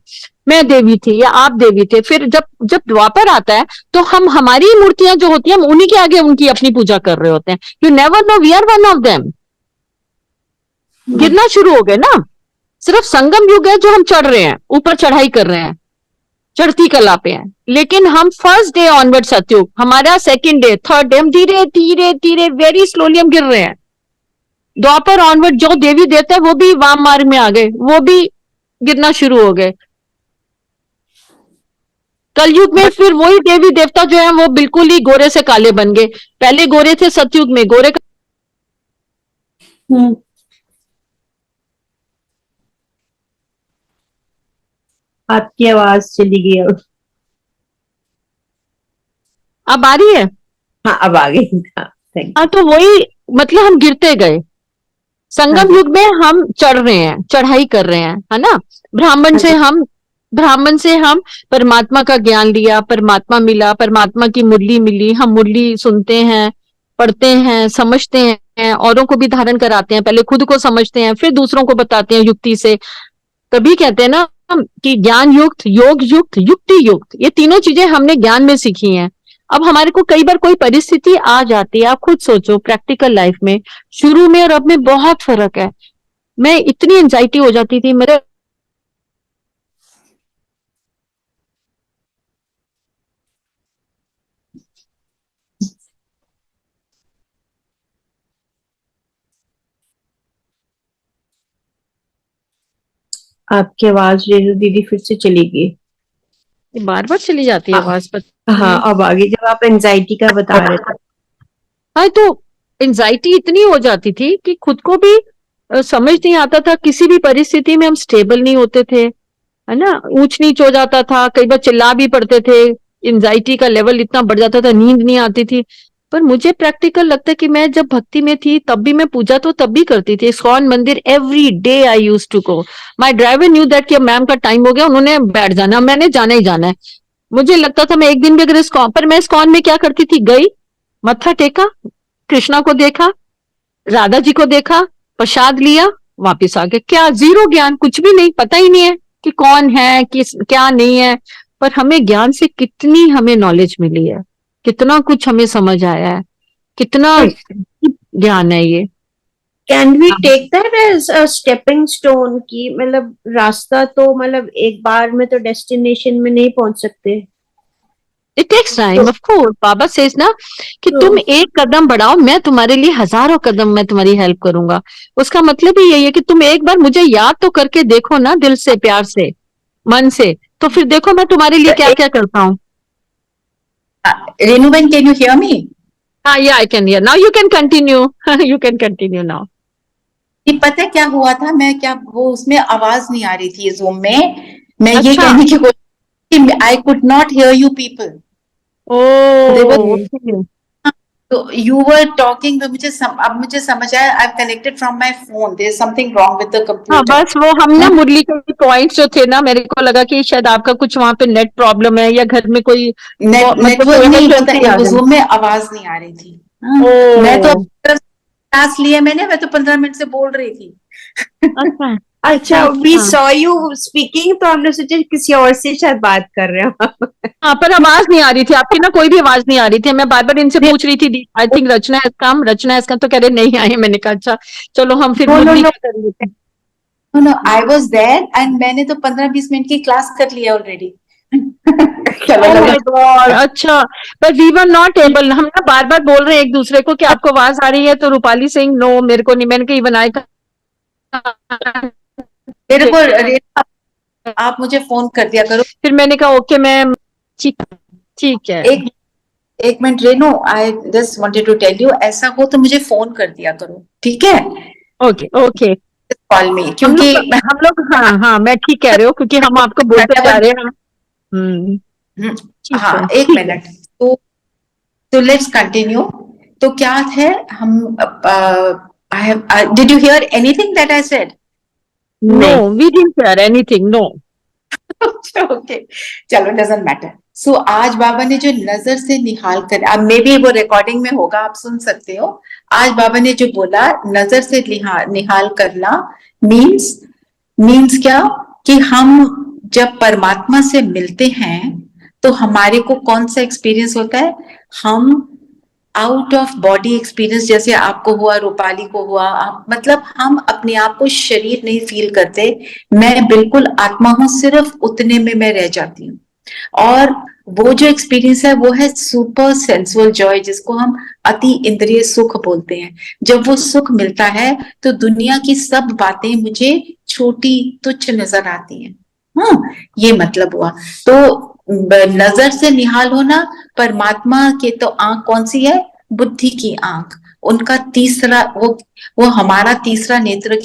मैं देवी थी या आप देवी थे, फिर जब जब द्वापर आता है तो हम हमारी मूर्तियां जो होती हैं, हम उन्हीं के आगे उनकी अपनी पूजा कर रहे होते हैं। You never know we are one of them. गिरना शुरू हो गए ना। सिर्फ संगम युग है जो हम चढ़ रहे हैं, ऊपर चढ़ाई कर रहे हैं, चढ़ती कला पे हैं। लेकिन हम फर्स्ट डे ऑनवर्ड सतयुग, हमारा सेकंड डे, थर्ड डे, हम धीरे धीरे धीरे वेरी स्लोली हम गिर रहे हैं। द्वापर ऑनवर्ड जो देवी देवता है वो भी वाम मार्ग में आ गए, वो भी गिरना शुरू हो गए। कलयुग में फिर वही देवी देवता जो है वो बिल्कुल ही गोरे से काले बन गए। पहले गोरे थे सतयुग में, गोरे का आपकी आवाज चली गई अब आ रही है। हाँ अब आ गई। हाँ, तो वही मतलब हम गिरते गए। संगम युग में हम चढ़ रहे हैं, चढ़ाई कर रहे हैं, है ना। ब्राह्मण से हम परमात्मा का ज्ञान लिया, परमात्मा मिला, परमात्मा की मुरली मिली। हम मुरली सुनते हैं, पढ़ते हैं, समझते हैं, औरों को भी धारण कराते हैं। पहले खुद को समझते हैं, फिर दूसरों को बताते हैं युक्ति से। तभी कहते हैं ना कि ज्ञान युक्त, योग युक्त, युक्ति युक्त, ये तीनों चीजें हमने ज्ञान में सीखी हैं। अब हमारे को कई बार कोई परिस्थिति आ जाती है, आप खुद सोचो प्रैक्टिकल लाइफ में शुरू में और अब में बहुत फर्क है। मैं इतनी एंजाइटी हो जाती थी मेरे, आपकी आवाज रेणु दीदी फिर से चली गई। बार बार चली जाती है आवाज पर। हाँ अब आगे जब आप एंजाइटी का बता रहे थे। हाँ, तो एंजाइटी इतनी हो जाती थी कि खुद को भी समझ नहीं आता था। किसी भी परिस्थिति में हम स्टेबल नहीं होते थे, है ना। ऊंच नीच हो जाता था, कई बार चिल्ला भी पड़ते थे, एंजाइटी का लेवल इतना बढ़ जाता था, नींद नहीं आती थी। पर मुझे प्रैक्टिकल लगता है कि मैं जब भक्ति में थी तब भी मैं पूजा तो तब भी करती थी। इस्कॉन मंदिर every day I use to go. My driver knew that कि मैम का टाइम हो गया, उन्होंने बैठ जाना, मैंने जाना ही जाना है। मुझे लगता था मैं एक दिन भी अगर इस्कॉन पर, मैं इस्कॉन में क्या करती थी, गई, मत्था टेका, कृष्णा को देखा, राधा जी को देखा, प्रसाद लिया, वापिस आ गए। क्या जीरो ज्ञान, कुछ भी नहीं, पता ही नहीं है कि कौन है, किस क्या नहीं है। पर हमें ज्ञान से कितनी हमें नॉलेज मिली है, कितना कुछ हमें समझ आया है, कितना ज्ञान है ये। Can we take that as a stepping stone की मतलब रास्ता, तो मतलब एक बार में तो डेस्टिनेशन में नहीं पहुंच सकते। It takes time of course. Baba says ना कि तुम एक कदम बढ़ाओ, मैं तुम्हारे लिए हजारों कदम, मैं तुम्हारी हेल्प करूंगा। उसका मतलब ही यही है कि तुम एक बार मुझे याद तो करके देखो ना, दिल से, प्यार से, मन से, तो फिर देखो मैं तुम्हारे लिए क्या क्या करता हूँ। रेणुबेन, कैन यू हियर मी? हाँ, या I can hear now, you can continue, you can continue now. पता है क्या हुआ था, मैं क्या वो उसमें आवाज नहीं आ रही थी जूम में। मैं ये अच्छा। कहने की कोशिश, I could not hear you people. Oh, तो यू वर टॉकिंग, अब मुझे समझ आया। I connected from my phone, there is something wrong with the हाँ, कंप्यूटर। बस वो हम ना मुरली के पॉइंट्स जो थे ना, मेरे को लगा कि शायद आपका कुछ वहां पे नेट प्रॉब्लम है या घर में कोई नेटवर्क नहीं पता, जूम में आवाज नहीं आ रही थी। मैं तो क्लास लिया मैंने, मैं तो 15 मिनट से बोल रही थी। अच्छा अच्छा, वी सॉ यू स्पीकिंग, तो हमने सोचा किसी और से शायद बात कर रहे हो। हाँ, पर आवाज नहीं आ रही थी आपकी ना, कोई भी आवाज नहीं आ रही थी। मैं बार बार इनसे पूछ रही थी, आई थिंक रचना है काम, रचना है इसका, तो कह रहे नहीं आए। मैंने कहा अच्छा चलो हम फिर मुरली का कर लेते हैं। No, I was there and मैंने तो 15-20 मिनट की क्लास कर लिया ऑलरेडी। चलो Oh चलो my God, अच्छा, but we were not able, हम ना बार बार बोल रहे हैं एक दूसरे को कि आपको आवाज आ रही है, तो रूपाली सिंह नो, मेरे को नहीं, मैंने कही बनाए मेरे को आप मुझे फोन कर दिया करो। फिर मैंने कहा ओके मैम, ठीक ठीक है, एक एक minute Renu, I just wanted to tell you, ऐसा हो तो मुझे फोन कर दिया करो, ठीक है? ओके ओके, कॉल मी, हम क्योंकि लोग हाँ हाँ, मैं ठीक कह रहे हो, क्योंकि हम आपको बोलते जा रहे हैं। ठीक हाँ, है, एक ठीक है। मिनट। तो लेट्स कंटिन्यू। तो क्या है, हम I have, did you hear anything that I said? No, we didn't hear anything, no. Okay, चलो, डजंट मैटर। सो आज बाबा ने जो नजर से निहाल कर, अब मे बी वो रिकॉर्डिंग में होगा, आप सुन सकते हो। आज बाबा ने जो बोला नजर से निहाल करना, मीन्स क्या, कि हम जब परमात्मा से मिलते हैं तो हमारे को कौन सा एक्सपीरियंस होता है? हम आउट ऑफ बॉडी एक्सपीरियंस, जैसे आपको हुआ, रूपाली को हुआ, मतलब हम अपने आप को शरीर नहीं फील करते। मैं बिल्कुल आत्मा हूं, सिर्फ उतने में मैं रह जाती हूँ। और वो जो एक्सपीरियंस है वो है सुपर सेंसुअल जॉय, जिसको हम अति इंद्रिय सुख बोलते हैं। जब वो सुख मिलता है तो दुनिया की सब बातें मुझे छोटी तुच्छ नजर आती हैं। हाँ, ये मतलब हुआ। तो नजर से निहाल होना, परमात्मा के तो आंख कौन सी है? बुद्धि की आंख। उनका तीसरा, वो हमारा तीसरा नेत्र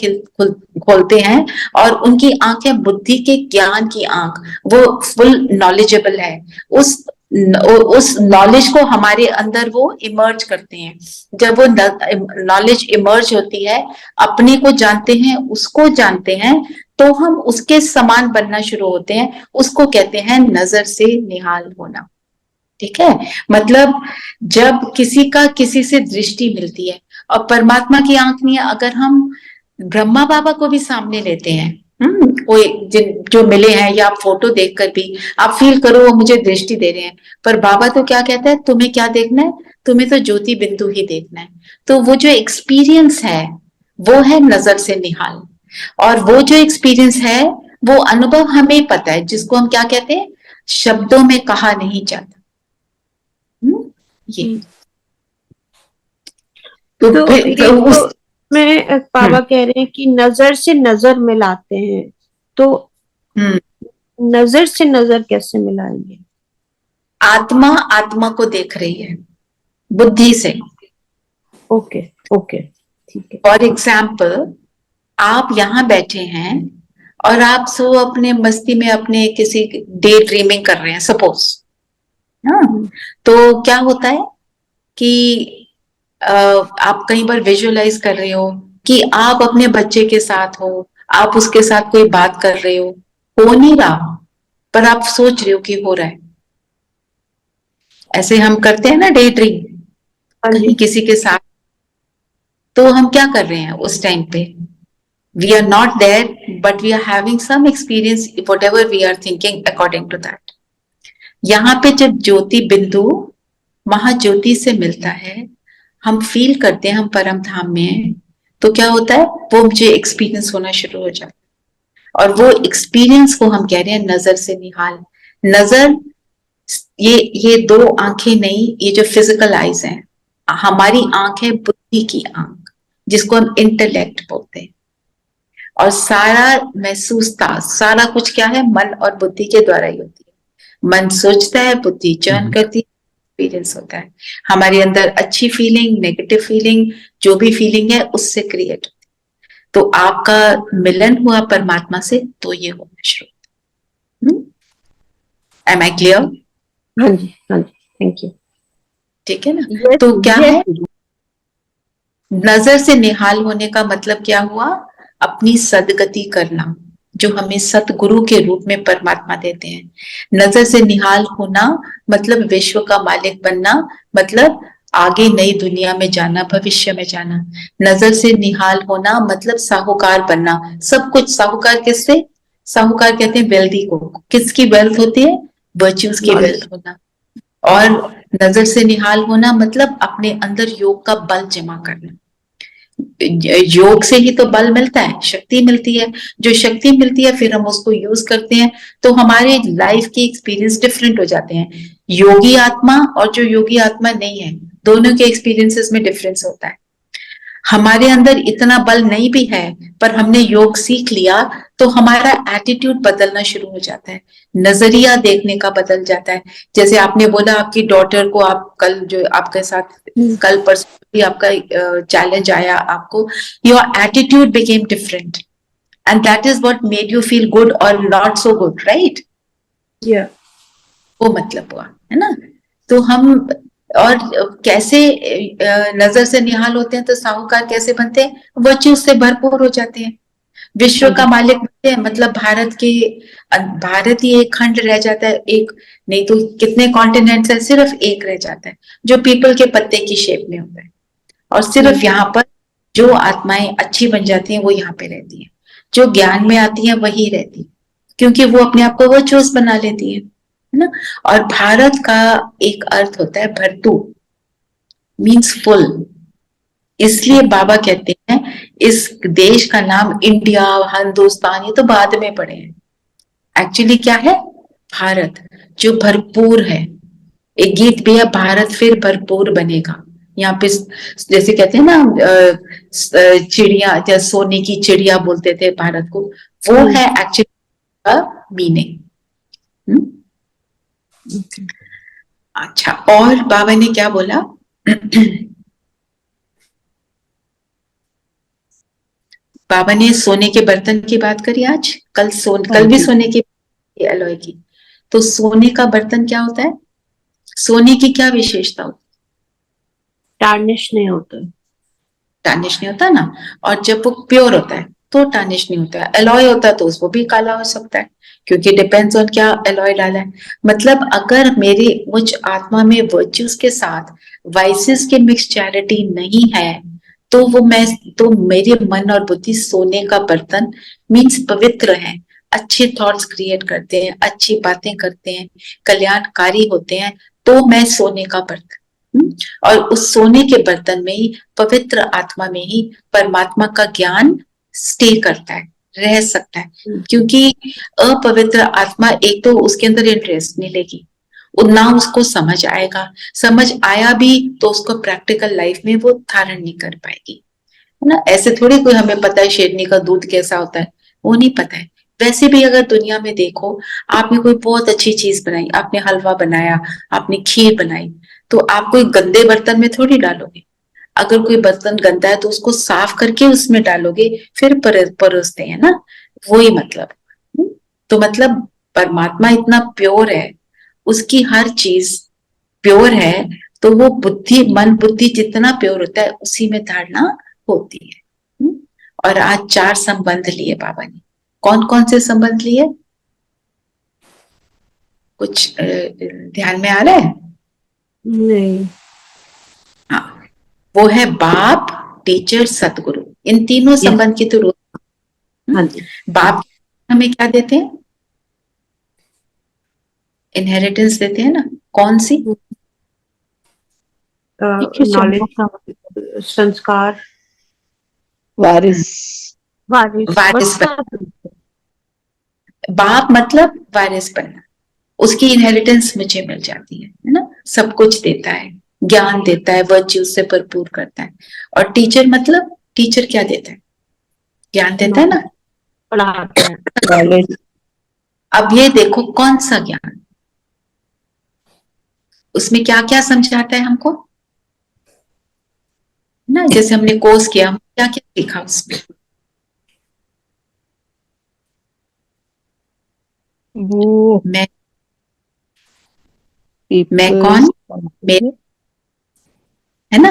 खोलते हैं, और उनकी आंख है बुद्धि के ज्ञान की आंख। वो फुल नॉलेजेबल है। उस नॉलेज को हमारे अंदर वो इमर्ज करते हैं। जब वो नॉलेज इमर्ज होती है, अपने को जानते हैं, उसको जानते हैं, तो हम उसके समान बनना शुरू होते हैं। उसको कहते हैं नजर से निहाल होना। ठीक है? मतलब जब किसी का किसी से दृष्टि मिलती है, और परमात्मा की आंख नहीं है, अगर हम ब्रह्मा बाबा को भी सामने लेते हैं, कोई जो मिले हैं, या आप फोटो देखकर भी आप फील करो वो मुझे दृष्टि दे रहे हैं, पर बाबा तो क्या कहता है, तुम्हें क्या देखना है? तुम्हें तो ज्योति बिंदु ही देखना है। तो वो जो एक्सपीरियंस है वो है नजर से निहाल। और वो जो एक्सपीरियंस है, वो अनुभव हमें पता है, जिसको हम क्या कहते हैं, शब्दों में कहा नहीं जाता। ये तो ये उस तो मैं बाबा कह रहे हैं कि नजर से नजर मिलाते हैं, तो नजर से नजर कैसे मिलाएंगे? आत्मा आत्मा को देख रही है बुद्धि से। ओके ओके, ठीक है। फॉर एग्जाम्पल, आप यहाँ बैठे हैं और आप सो अपने मस्ती में अपने किसी डे ड्रीमिंग कर रहे हैं, सपोज। तो क्या होता है कि आप कई बार विजुअलाइज कर रहे हो कि आप अपने बच्चे के साथ हो, आप उसके साथ कोई बात कर रहे हो नहीं रहा, पर आप सोच रहे हो कि हो रहा है। ऐसे हम करते हैं ना डे ड्रीम, कहीं किसी के साथ। तो हम क्या कर रहे हैं उस टाइम पे? We are not there, but we are having some experience, whatever we are thinking according to that. यहाँ पे जब ज्योति बिंदु महाज्योति से मिलता है, हम फील करते हैं हम परम धाम में हैं, तो क्या होता है, वो मुझे एक्सपीरियंस होना शुरू हो जाता है। और वो एक्सपीरियंस को हम कह रहे हैं नजर से निहाल। नजर, ये दो आंखें नहीं, ये जो फिजिकल आईज हैं, हमारी आंख है बुद्धि की आंख, जिसको हम इंटेलेक्ट बोलते हैं। और सारा महसूसता, सारा कुछ क्या है, मन और बुद्धि के द्वारा ही होती है। मन सोचता है, बुद्धि चयन करती है, एक्सपीरियंस होता है। हमारे अंदर अच्छी फीलिंग, नेगेटिव फीलिंग, जो भी फीलिंग है उससे क्रिएट होती है। तो आपका मिलन हुआ परमात्मा से, तो ये होना शुरू। Am I clear? हाँ जी, हाँ जी, थैंक यू। ठीक है ना? तो क्या है, नजर से निहाल होने का मतलब क्या हुआ? अपनी सदगति करना, जो हमें सतगुरु के रूप में परमात्मा देते हैं। नजर से निहाल होना मतलब विश्व का मालिक बनना, मतलब आगे नई दुनिया में जाना, भविष्य में जाना। नजर से निहाल होना मतलब साहूकार बनना। सब कुछ साहूकार किससे? साहूकार कहते हैं वेल्दी को। किसकी वेल्थ होती है? वर्च्यूज की वेल्थ होना। और नजर से निहाल होना मतलब अपने अंदर योग का बल जमा करना। योग से ही तो बल मिलता है, शक्ति मिलती है। जो शक्ति मिलती है फिर हम उसको यूज करते हैं तो हमारे लाइफ के एक्सपीरियंस डिफरेंट हो जाते हैं। योगी आत्मा और जो योगी आत्मा नहीं है, दोनों के एक्सपीरियंसेस में डिफरेंस होता है। हमारे अंदर इतना बल नहीं भी है पर हमने योग सीख लिया तो हमारा एटीट्यूड बदलना शुरू हो जाता है, नजरिया देखने का बदल जाता है। जैसे आपने बोला आपकी डॉटर को, आप कल जो आपके साथ कल परसों भी आपका चैलेंज आया आपको, your attitude became different and that is what made you feel good और not so good, right? Yeah. वो मतलब हुआ, है ना? तो हम और कैसे नजर से निहाल होते हैं तो साहूकार कैसे बनते हैं? वर्च्यू से भरपूर हो जाते हैं, विश्व का मालिक बनते हैं। मतलब भारत ही एक खंड रह जाता है, एक नहीं तो कितने कॉन्टिनेंट्स है, सिर्फ एक रह जाता है जो पीपल के पत्ते की शेप में होता है। और सिर्फ यहाँ पर जो आत्माएं अच्छी बन जाती हैं वो यहाँ पे रहती हैं, जो ज्ञान में आती हैं वही रहती है, क्योंकि वो अपने आप को वर्चुअस बना लेती है ना। और भारत का एक अर्थ होता है भरपूर, मीन्स फुल। इसलिए बाबा कहते हैं इस देश का नाम इंडिया, हिंदुस्तान, ये तो बाद में पड़े हैं। एक्चुअली क्या है? भारत जो भरपूर है। एक गीत भी है, भारत फिर भरपूर बनेगा। यहाँ पे जैसे कहते हैं ना चिड़िया, जैसे सोने की चिड़िया बोलते थे भारत को, वो है एक्चुअली मीनिंग। अच्छा, और बाबा ने क्या बोला? बाबा ने सोने के बर्तन की बात करी आज, कल भी सोने की एलॉय की। तो सोने का बर्तन क्या होता है? सोने की क्या विशेषता होती है? टार्निश नहीं होता। टार्निश नहीं होता ना। और जब वो प्योर होता है तो टार्निश नहीं होता है। एलॉय होता है तो उसको भी काला हो सकता है, क्योंकि डिपेंड्स ऑन क्या एलॉय डाला है। मतलब अगर मुझ आत्मा में वर्च्यूज के साथ वाइसेस की मिक्सचैरिटी नहीं है तो मेरे मन और बुद्धि सोने का बर्तन मीन्स पवित्र है, अच्छे थॉट्स क्रिएट करते हैं, अच्छी बातें करते हैं, कल्याणकारी होते हैं, तो मैं सोने का बर्तन। और उस सोने के बर्तन में ही, पवित्र आत्मा में ही परमात्मा का ज्ञान स्टे करता है, रह सकता है। क्योंकि अपवित्र आत्मा एक तो उसके अंदर इंटरेस्ट नहीं लेगी, ना उसको समझ आएगा, समझ आया भी तो उसको प्रैक्टिकल लाइफ में वो धारण नहीं कर पाएगी, है ना। ऐसे थोड़ी कोई हमें पता है शेरनी का दूध कैसा होता है, वो नहीं पता है। वैसे भी अगर दुनिया में देखो, आपने कोई बहुत अच्छी चीज बनाई, आपने हलवा बनाया, आपने खीर बनाई, तो आप कोई गंदे बर्तन में थोड़ी डालोगे। अगर कोई बर्तन गंदा है तो उसको साफ करके उसमें डालोगे, फिर परोसते हैं ना। वही मतलब। तो मतलब परमात्मा इतना प्योर है, उसकी हर चीज प्योर है, तो वो मन बुद्धि जितना प्योर होता है उसी में धारणा होती है। और आज 4 संबंध लिए बाबा ने। कौन कौन से संबंध लिए? कुछ ध्यान में आ रहा है? नहीं। हाँ, वो है बाप, टीचर, सतगुरु। इन तीनों संबंध की तो रोज। हाँ जी। बाप हमें क्या देते हैं? इनहेरिटेंस देते हैं ना। कौन सी? नॉलेज, संस्कार, वारिस। वारिस। बाप मतलब वारिस बनना, उसकी इनहेरिटेंस मुझे मिल जाती है ना। सब कुछ देता है, ज्ञान देता है, वर्च्यू से भरपूर करता है। और टीचर मतलब, टीचर क्या देता है? ज्ञान देता है ना, पढ़ाते हैं। नॉलेज। अब ये देखो कौन सा ज्ञान, उसमें क्या क्या समझाता है हमको ना। जैसे हमने कोर्स किया, क्या क्या सीखा उसमें? वो मैं कौन, है ना।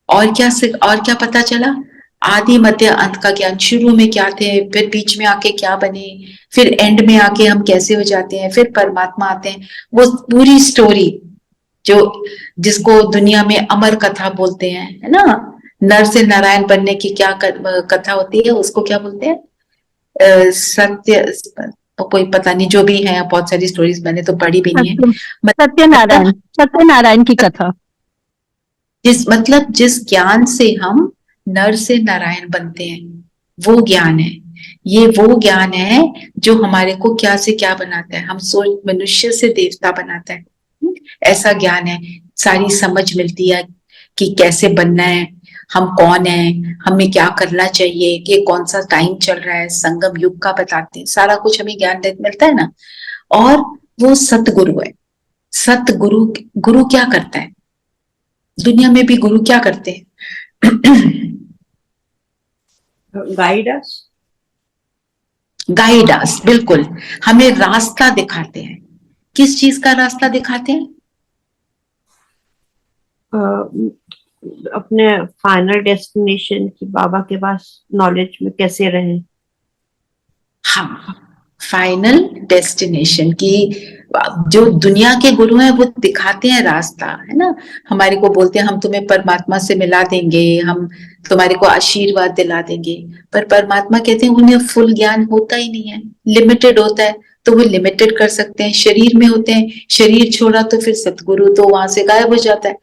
और क्या पता चला? आदि मध्य अंत का ज्ञान। शुरू में क्या थे, फिर बीच में आके क्या बने, फिर एंड में आके हम कैसे हो जाते हैं, फिर परमात्मा आते हैं। वो पूरी स्टोरी जिसको दुनिया में अमर कथा बोलते हैं, है ना। नर से नारायण बनने की क्या कथा होती है, उसको क्या बोलते हैं? सत्य, कोई पता नहीं, जो भी है, बहुत सारी स्टोरीज मैंने तो पढ़ी भी नहीं है। सत्यनारायण की कथा। जिस ज्ञान से हम नर से नारायण बनते हैं, वो ज्ञान है। ये वो ज्ञान है जो हमारे को क्या से क्या बनाता है, हम सोच मनुष्य से देवता बनाता है। ऐसा ज्ञान है, सारी समझ मिलती है कि कैसे बनना है, हम कौन है, हमें क्या करना चाहिए, कि कौन सा टाइम चल रहा है, संगम युग का बताते हैं, सारा कुछ हमें ज्ञान मिलता है ना। और वो सतगुरु है। सतगुरु, गुरु क्या करता है, दुनिया में भी गुरु क्या करते हैं? Guide us. गाइड अस, बिल्कुल, हमें रास्ता दिखाते हैं। किस चीज का रास्ता दिखाते हैं? अपने फाइनल डेस्टिनेशन की, बाबा के पास नॉलेज में कैसे रहे। हाँ, फाइनल डेस्टिनेशन की जो दुनिया के गुरु हैं वो दिखाते हैं रास्ता, है ना। हमारे को बोलते हैं हम तुम्हें परमात्मा से मिला देंगे, हम तुम्हारे को आशीर्वाद दिला देंगे, पर परमात्मा कहते हैं उन्हें फुल ज्ञान होता ही नहीं है, लिमिटेड होता है। तो वो लिमिटेड कर सकते हैं, शरीर में होते हैं, शरीर छोड़ा तो फिर सतगुरु तो वहां से गायब हो जाता है।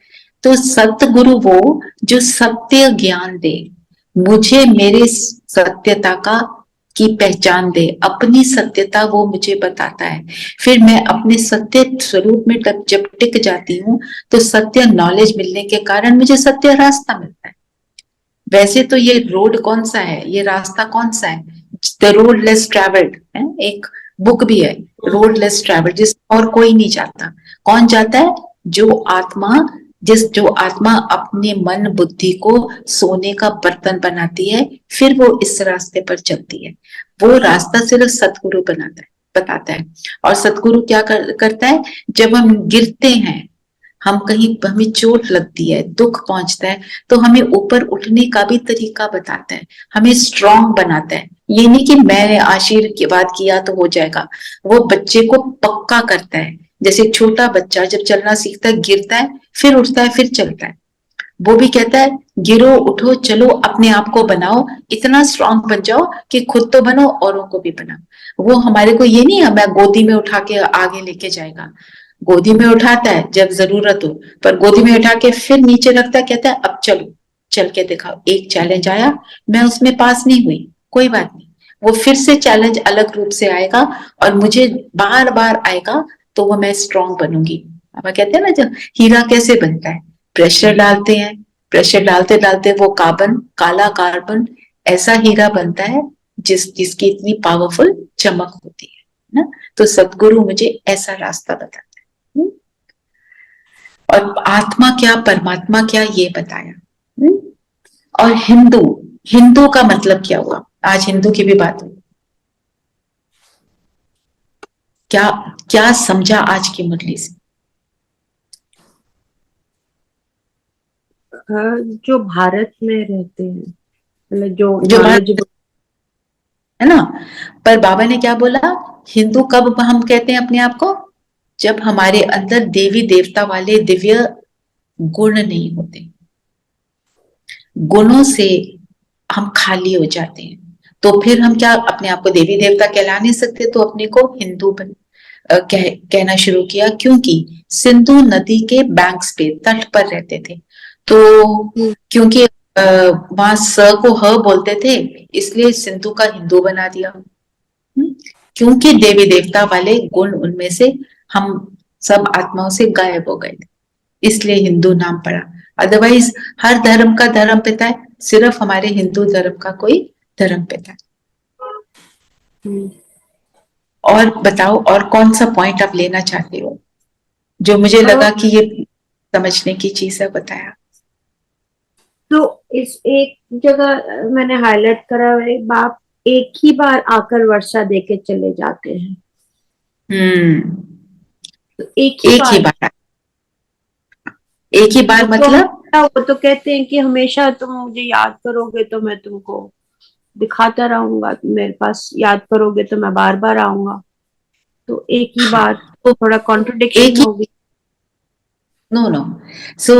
तो सतगुरु वो जो सत्य ज्ञान दे, मुझे मेरे सत्यता का की पहचान दे, अपनी सत्यता वो मुझे बताता है। फिर मैं अपने सत्य स्वरूप में जब टिक जाती हूँ तो सत्य नॉलेज मिलने के कारण मुझे सत्य रास्ता मिलता है। वैसे तो ये रोड कौन सा है, ये रास्ता कौन सा है, द रोड लेस ट्रेवल्ड है, एक बुक भी है, रोड लेस ट्रेवल्ड, जिस और कोई नहीं जाता। कौन जाता है? जो आत्मा अपने मन बुद्धि को सोने का बर्तन बनाती है, फिर वो इस रास्ते पर चलती है। वो रास्ता सिर्फ सतगुरु बताता है। और सतगुरु क्या करता है, जब हम गिरते हैं, हम कहीं हमें चोट लगती है, दुख पहुंचता है, तो हमें ऊपर उठने का भी तरीका बताता है, हमें स्ट्रांग बनाता है। ये नहीं कि मैंने आशीर्वाद किया तो हो जाएगा, वो बच्चे को पक्का करता है। जैसे एक छोटा बच्चा जब चलना सीखता है, गिरता है, फिर उठता है, फिर चलता है। वो भी कहता है गिरो उठो चलो, अपने आप को बनाओ, इतना स्ट्रांग बन जाओ कि खुद तो बनो औरों को भी बनाओ। वो हमारे को ये नहीं हमें गोदी में उठा के आगे लेके जाएगा, गोदी में उठाता है जब जरूरत हो, पर गोदी में उठा के फिर नीचे रखता है, कहता है अब चलो, चल के दिखाओ। एक चैलेंज आया, मैं उसमें पास नहीं हुई, कोई बात नहीं, वो फिर से चैलेंज अलग रूप से आएगा और मुझे बार बार आएगा, तो वो मैं स्ट्रांग बनूंगी। अब कहते हैं ना, जब हीरा कैसे बनता है, प्रेशर डालते हैं, प्रेशर डालते डालते वो काला कार्बन ऐसा हीरा बनता है जिसकी इतनी पावरफुल चमक होती है ना। तो सतगुरु मुझे ऐसा रास्ता बताता है। और आत्मा क्या परमात्मा क्या ये बताया। और हिंदू का मतलब क्या हुआ, आज हिंदू की भी बात हुई। क्या क्या समझा आज की मुरली से? जो भारत में रहते हैं, मतलब जो knowledgeable है ना। पर बाबा ने क्या बोला, हिंदू कब हम कहते हैं अपने आप को, जब हमारे अंदर देवी देवता वाले दिव्य गुण नहीं होते, गुणों से हम खाली हो जाते हैं, तो फिर हम क्या अपने आप को देवी देवता कहला नहीं सकते, तो अपने को हिंदू कहना शुरू किया। क्योंकि सिंधु नदी के बैंक्स पे, तट पर रहते थे, तो क्योंकि वहां स को ह बोलते थे, इसलिए सिंधु का हिंदू बना दिया। क्योंकि देवी देवता वाले गुण उनमें से हम सब आत्माओं से गायब हो गए थे, इसलिए हिंदू नाम पड़ा। अदरवाइज हर धर्म का धर्म पिता है, सिर्फ हमारे हिंदू धर्म का कोई धर्म पिता है। और बताओ, और कौन सा पॉइंट आप लेना चाहते हो जो मुझे लगा कि ये समझने की चीज है, बताया। तो इस एक जगह मैंने हाईलाइट करा है, बाप एक ही बार आकर वर्षा देके चले जाते हैं। तो एक ही बार मतलब वो तो कहते हैं कि हमेशा तुम मुझे याद करोगे तो मैं तुमको दिखाता रहूंगा, मेरे पास याद करोगे तो मैं बार बार आऊंगा। तो एक ही बार तो थोड़ा कॉन्ट्रडिक्शन होगी। नो सो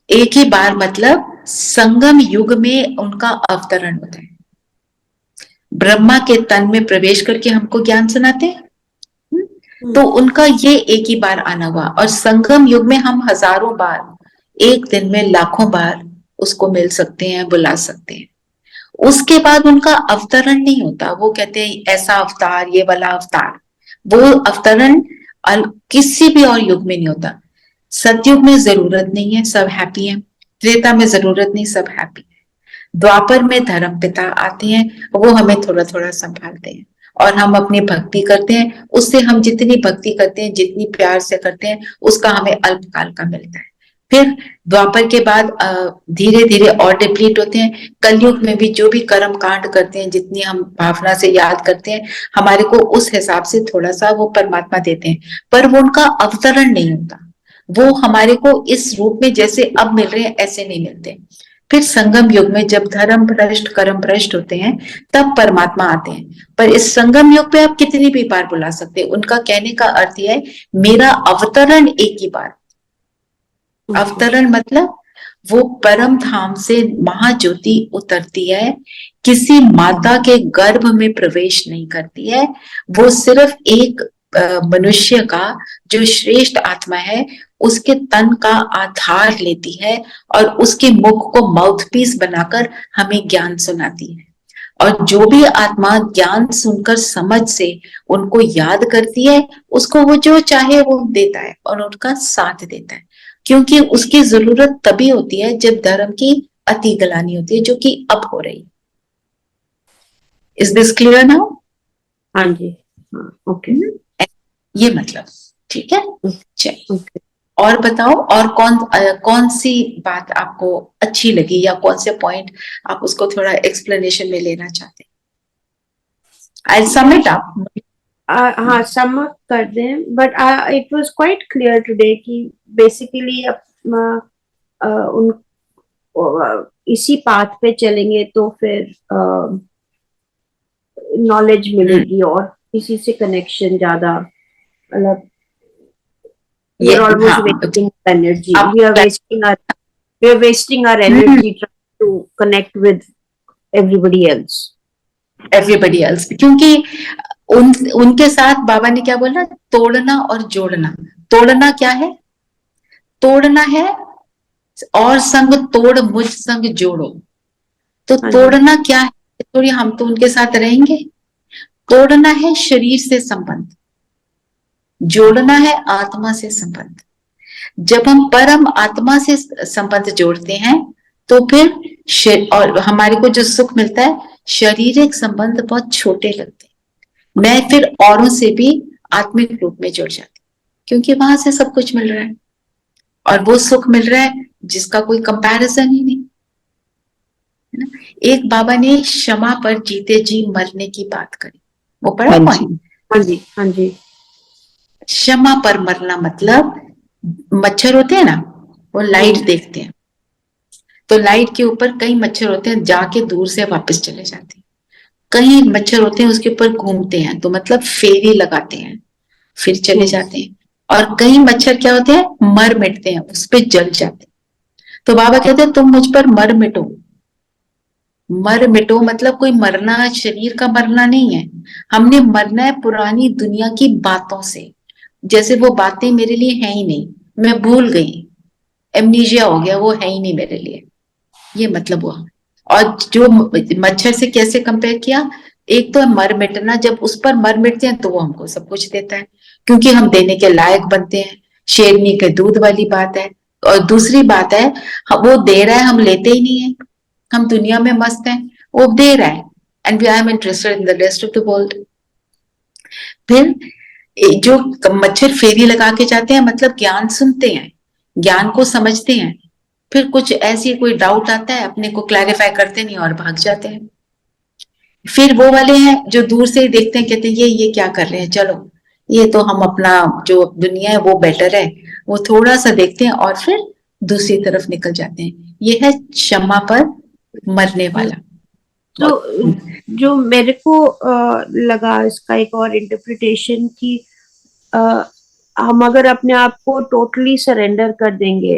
एक ही बार मतलब संगम युग में उनका अवतरण होता है, ब्रह्मा के तन में प्रवेश करके हमको ज्ञान सुनाते हैं। तो उनका ये एक ही बार आना हुआ, और संगम युग में हम हजारों बार, एक दिन में लाखों बार उसको मिल सकते हैं, बुला सकते हैं। उसके बाद उनका अवतरण नहीं होता। वो कहते हैं ऐसा अवतार, ये वाला अवतार, वो अवतरण किसी भी और युग में नहीं होता। सतयुग में जरूरत नहीं है, सब हैप्पी हैं। त्रेता में जरूरत नहीं, सब हैप्पी है। द्वापर में धर्म पिता आते हैं, वो हमें थोड़ा थोड़ा संभालते हैं और हम अपनी भक्ति करते हैं। उससे हम जितनी भक्ति करते हैं, जितनी प्यार से करते हैं, उसका हमें अल्पकाल का मिलता है। फिर द्वापर के बाद धीरे धीरे और डिप्लीट होते हैं। कलयुग में भी जो भी कर्म कांड करते हैं, जितनी हम भावना से याद करते हैं, हमारे को उस हिसाब से थोड़ा सा वो परमात्मा देते हैं, पर वो उनका अवतरण नहीं होता। वो हमारे को इस रूप में जैसे अब मिल रहे हैं ऐसे नहीं मिलते। फिर संगम युग में जब धर्म भ्रष्ट कर्म भ्रष्ट होते हैं, तब परमात्मा आते हैं। पर इस संगम युग पे आप कितनी भी बार बुला सकते हैं। उनका कहने का अर्थ यह है, मेरा अवतरण एक ही बार। अवतरण मतलब वो परम धाम से महाज्योति उतरती है, किसी माता के गर्भ में प्रवेश नहीं करती है। वो सिर्फ एक मनुष्य का जो श्रेष्ठ आत्मा है, उसके तन का आधार लेती है और उसके मुख को माउथपीस बनाकर हमें ज्ञान सुनाती है। और जो भी आत्मा ज्ञान सुनकर समझ से उनको याद करती है, उसको वो जो चाहे वो देता है और उनका साथ देता है। क्योंकि उसकी जरूरत तभी होती है जब धर्म की अति गलानी होती है, जो कि अब हो रही। Is this clear now? हाँ जी, हाँ, ओके। ये मतलब ठीक है। चलिए ओके। और बताओ, और कौन सी बात आपको अच्छी लगी, या कौन से पॉइंट आप उसको थोड़ा एक्सप्लेनेशन में लेना चाहते हैं? आई सम इट अप। हाँ, सम अप कर दें, but it was quite clear today कि बेसिकली उन इसी पाथ पे चलेंगे तो फिर नॉलेज मिलेगी और इसी से कनेक्शन ज्यादा, मतलब we are almost wasting energy. We are wasting our energy trying to connect with everybody else. क्योंकि उनके साथ बाबा ने क्या बोला, तोड़ना और जोड़ना। तोड़ना क्या है? तोड़ना है और संग तोड़ मुझ संग जोड़ो। तो तोड़ना क्या है? थोड़ी हम तो उनके साथ रहेंगे। तोड़ना है शरीर से संबंध, जोड़ना है आत्मा से संबंध। जब हम परम आत्मा से संबंध जोड़ते हैं तो फिर और हमारे को जो सुख मिलता है, शारीरिक संबंध बहुत छोटे लगते हैं। मैं फिर औरों से भी आत्मिक रूप में जुड़ जाती हूँ, क्योंकि वहां से सब कुछ मिल रहा है और वो सुख मिल रहा है जिसका कोई कंपैरिजन ही नहीं है ना। एक बाबा ने क्षमा पर जीते जी मरने की बात करी, वो पढ़ा पॉइंट? हाँ जी, हाँ जी। क्षमा पर मरना मतलब, मच्छर होते हैं ना, वो लाइट देखते हैं तो लाइट के ऊपर कई मच्छर होते हैं, जाके दूर से वापस चले जाते हैं। कई मच्छर होते हैं उसके ऊपर घूमते हैं, तो मतलब फेरी लगाते हैं, फिर चले जाते हैं। और कई मच्छर क्या होते हैं, मर मिटते हैं, उस पर जल जाते हैं। तो बाबा कहते हैं तुम मुझ पर मर मिटो। मर मिटो मतलब कोई मरना शरीर का मरना नहीं है, हमने मरना है पुरानी दुनिया की बातों से। जैसे वो बातें मेरे लिए है ही नहीं, मैं भूल गई, एमनीजिया हो गया, वो है ही नहीं मेरे लिए, ये मतलब हुआ। और जो मच्छर से कैसे कंपेयर किया, एक तो मर मिटना, जब उस पर मर मिटते हैं तो वो हमको सब कुछ देता है, क्योंकि हम देने के लायक बनते हैं। शेरनी के दूध वाली बात है। और दूसरी बात है, वो दे रहा है, हम लेते ही नहीं है, हम दुनिया में मस्त हैं, वो दे रहा है, and we are interested in the rest of the world. फिर जो मच्छर फेरी लगा के जाते हैं, मतलब ज्ञान सुनते हैं, ज्ञान को समझते हैं, फिर कुछ ऐसी कोई डाउट आता है, अपने को क्लैरिफाई करते नहीं और भाग जाते हैं। फिर वो वाले हैं जो दूर से ही देखते हैं, कहते हैं ये क्या कर रहे हैं, चलो ये तो हम अपना जो दुनिया है वो बेटर है, वो थोड़ा सा देखते हैं और फिर दूसरी तरफ निकल जाते हैं। ये है क्षमा पर मरने वाला। तो जो मेरे को लगा इसका एक और इंटरप्रिटेशन कि हम अगर अपने आप को टोटली सरेंडर कर देंगे,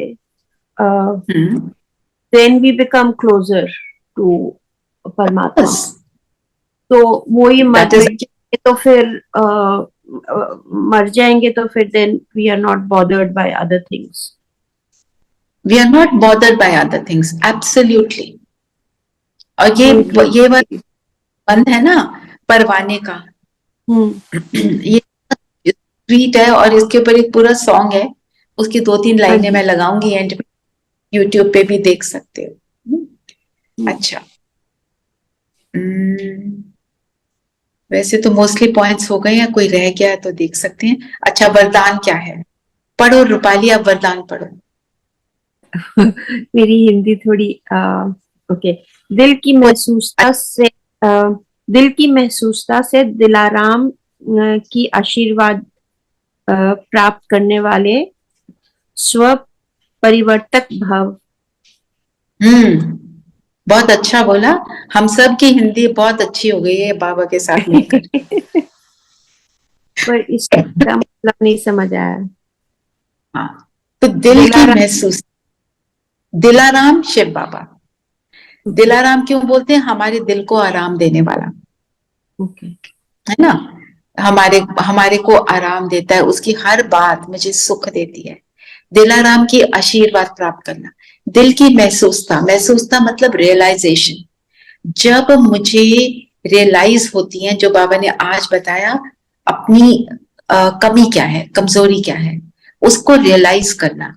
then we become closer to Paramatma. तो वो ही मर जाएंगे तो फिर मर जाएंगे तो फिर then we are not bothered by other things. We are not bothered by other things, absolutely. और ये बंद है ना परवाने का, ये स्वीट है, और इसके ऊपर एक पूरा सॉन्ग है, उसकी 2-3 लाइनें मैं लगाऊंगी एंड यूट्यूब पे भी देख सकते हो। अच्छा, वैसे तो मोस्टली पॉइंट्स हो गए हैं, कोई रह गया है तो देख सकते हैं। अच्छा, वरदान क्या है? पढ़ो रूपाली, आप वरदान पढ़ो। मेरी हिंदी थोड़ी ओके। दिल की महसूसता से दिल की महसूसता से दिलाराम की आशीर्वाद प्राप्त करने वाले स्व परिवर्तक भव। बहुत अच्छा बोला। हम सब की हिंदी बहुत अच्छी हो गई है बाबा के साथ मिलकर। पर इसका मतलब नहीं समझ आया। हाँ, तो दिल की महसूस, दिलाराम शिव बाबा। दिलाराम क्यों बोलते हैं? हमारे दिल को आराम देने वाला, है ना, हमारे को आराम देता है, उसकी हर बात मुझे सुख देती है। दिलाराम की आशीर्वाद प्राप्त करना। दिल की महसूसता, महसूसता मतलब रियलाइजेशन। जब मुझे रियलाइज होती है, जो बाबा ने आज बताया, अपनी कमी क्या है, कमजोरी क्या है, उसको रियलाइज करना।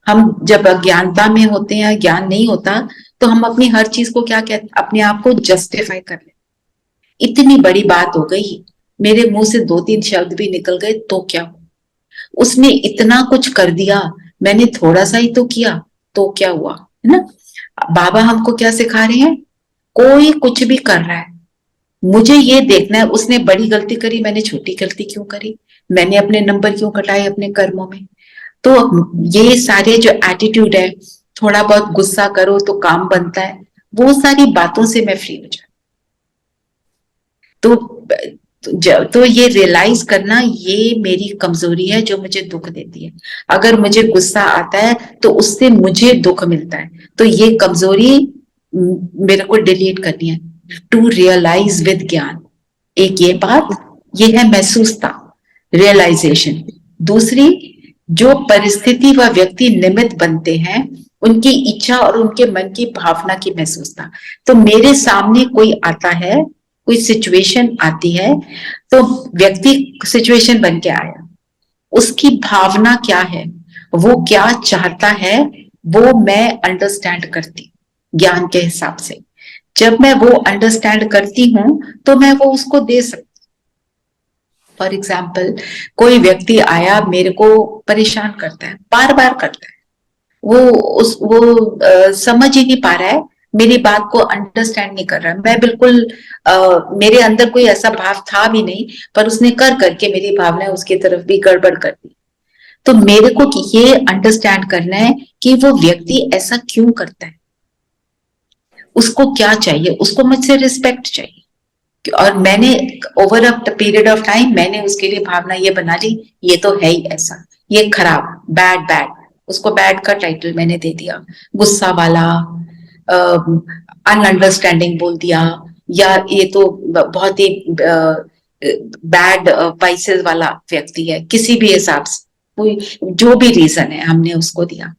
हम जब अज्ञानता में होते हैं, ज्ञान नहीं होता, तो हम अपनी हर चीज को क्या कहते, अपने आप को जस्टिफाई कर लेते। इतनी बड़ी बात हो गई, मेरे मुंह से 2-3 शब्द भी निकल गए तो क्या हुआ? उसने इतना कुछ कर दिया, मैंने थोड़ा सा ही तो किया, तो क्या हुआ? है ना। बाबा हमको क्या सिखा रहे हैं? कोई कुछ भी कर रहा है, मुझे ये देखना है, उसने बड़ी गलती करी, मैंने छोटी गलती क्यों करी, मैंने अपने नंबर क्यों कटाए अपने कर्मों में। तो ये सारे जो एटीट्यूड है, थोड़ा बहुत गुस्सा करो तो काम बनता है, वो सारी बातों से मैं फ्री हो जाऊं। तो ये रियलाइज करना, ये मेरी कमजोरी है जो मुझे दुख देती है। अगर मुझे गुस्सा आता है तो उससे मुझे दुख मिलता है, तो ये कमजोरी मेरे को डिलीट करनी है। टू रियलाइज विद ज्ञान, एक ये बात, ये है महसूसता, रियलाइजेशन। दूसरी, जो परिस्थिति व व्यक्ति निमित्त बनते हैं, उनकी इच्छा और उनके मन की भावना की महसूसता। तो मेरे सामने कोई आता है, कोई सिचुएशन आती है, तो व्यक्ति सिचुएशन बन के आया, उसकी भावना क्या है, वो क्या चाहता है, वो मैं अंडरस्टैंड करती ज्ञान के हिसाब से। जब मैं वो अंडरस्टैंड करती हूं तो मैं वो उसको दे सकती। फॉर एग्जाम्पल, कोई व्यक्ति आया, मेरे को परेशान करता है, बार बार करता है, वो समझ ही नहीं पा रहा है, मेरी बात को अंडरस्टैंड नहीं कर रहा। मैं बिल्कुल मेरे अंदर कोई ऐसा भाव था भी नहीं, पर उसने कर करके मेरी भावनाएं उसकी तरफ भी गड़बड़ कर दी। तो मेरे को ये अंडरस्टैंड करना है कि वो व्यक्ति ऐसा क्यों करता है, उसको क्या चाहिए, उसको मुझसे रिस्पेक्ट चाहिए। और मैंने over a period of time मैंने उसके लिए भावना ये बना ली, ये तो है ही ऐसा, ये खराब, बैड बैड, उसको बैड का टाइटल मैंने दे दिया, गुस्सा वाला, अनअंडरस्टैंडिंग बोल दिया, या ये तो बहुत ही बैड वाइसेस वाला व्यक्ति है, किसी भी हिसाब से, कोई जो भी रीजन है हमने उसको दिया।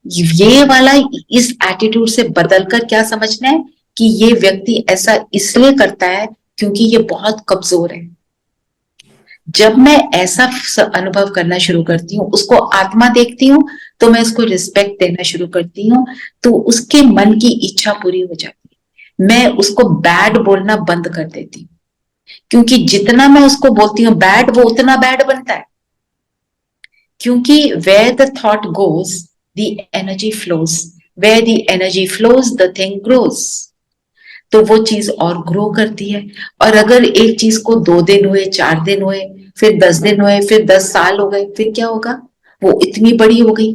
ये वाला, इस एटीट्यूड से बदलकर क्या समझना है कि ये व्यक्ति ऐसा इसलिए करता है क्योंकि ये बहुत कमजोर है। जब मैं ऐसा अनुभव करना शुरू करती हूँ, उसको आत्मा देखती हूँ, तो मैं उसको रिस्पेक्ट देना शुरू करती हूँ, तो उसके मन की इच्छा पूरी हो जाती है। मैं उसको बैड बोलना बंद कर देती हूँ, क्योंकि जितना मैं उसको बोलती हूँ बैड, वो उतना बैड बनता है। क्योंकि where the thought goes, the energy flows. Where the energy flows, the thing grows. तो वो चीज और ग्रो करती है। और अगर एक चीज को 2 दिन हुए, 4 दिन हुए, फिर 10 दिन हुए, फिर 10 साल हो गए, फिर क्या होगा? वो इतनी बड़ी हो गई।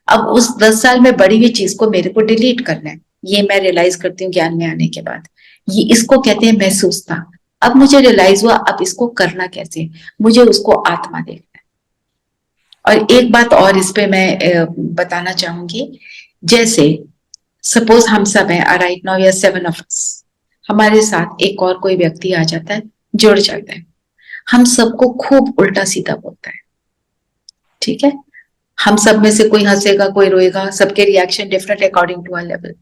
अब उस 10 साल में बड़ी हुई चीज को मेरे को डिलीट करना है, ये मैं रियलाइज करती हूँ ज्ञान में आने के बाद। ये इसको कहते हैं महसूसता। अब मुझे रियलाइज हुआ, अब इसको करना कैसे, मुझे उसको आत्मा देखना है। और एक बात और इस पे मैं बताना चाहूंगी, जैसे सपोज हम सब हैं, right now we are 7 of us, हमारे साथ एक और कोई व्यक्ति आ जाता है, जुड़ जाता है, हम सबको खूब उल्टा सीधा बोलता है, ठीक है, हम सब में से कोई हंसेगा, कोई रोएगा, सबके reaction different according to our level.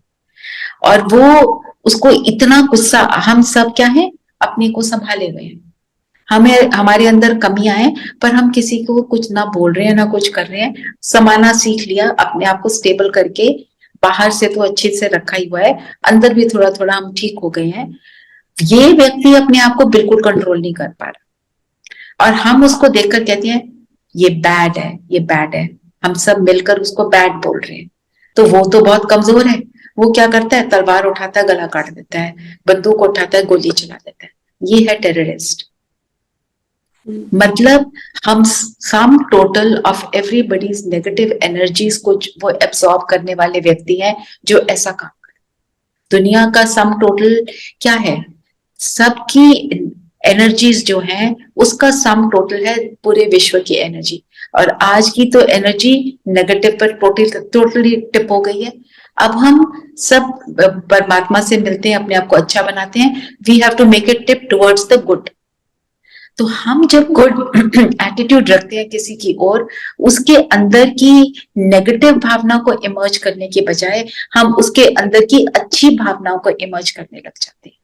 और वो उसको इतना गुस्सा, हम सब क्या है, अपने को संभाले हुए हैं, हमें हमारे अंदर कमियां हैं, पर हम किसी को कुछ ना बोल रहे हैं ना कुछ कर रहे हैं, समाना सीख लिया, अपने आप को स्टेबल करके बाहर से तो अच्छे से रखा ही हुआ है, अंदर भी थोड़ा थोड़ा हम ठीक हो गए हैं। ये व्यक्ति अपने आप को बिल्कुल कंट्रोल नहीं कर पा रहा और हम उसको देखकर कहते हैं ये बैड है, ये बैड है, हम सब मिलकर उसको बैड बोल रहे हैं। तो वो तो बहुत कमजोर है, वो क्या करता है, तलवार उठाता है, गला काट देता है, बंदूक उठाता है, गोली चला देता है। ये है टेररिस्ट। मतलब हम sum total of everybody's negative energies को वो एब्सॉर्ब करने वाले व्यक्ति हैं जो ऐसा काम करते। दुनिया का सम टोटल क्या है, सबकी एनर्जीज जो हैं उसका सम टोटल है पूरे विश्व की एनर्जी। और आज की तो एनर्जी नेगेटिव पर टोटली टिप हो गई है। अब हम सब परमात्मा से मिलते हैं, अपने आप को अच्छा बनाते हैं, we have to make it tip towards the good. तो हम जब गुड एटीट्यूड रखते हैं किसी की ओर, उसके अंदर की नेगेटिव भावना को इमर्ज करने के बजाय हम उसके अंदर की अच्छी भावनाओं को इमर्ज करने लग जाते हैं।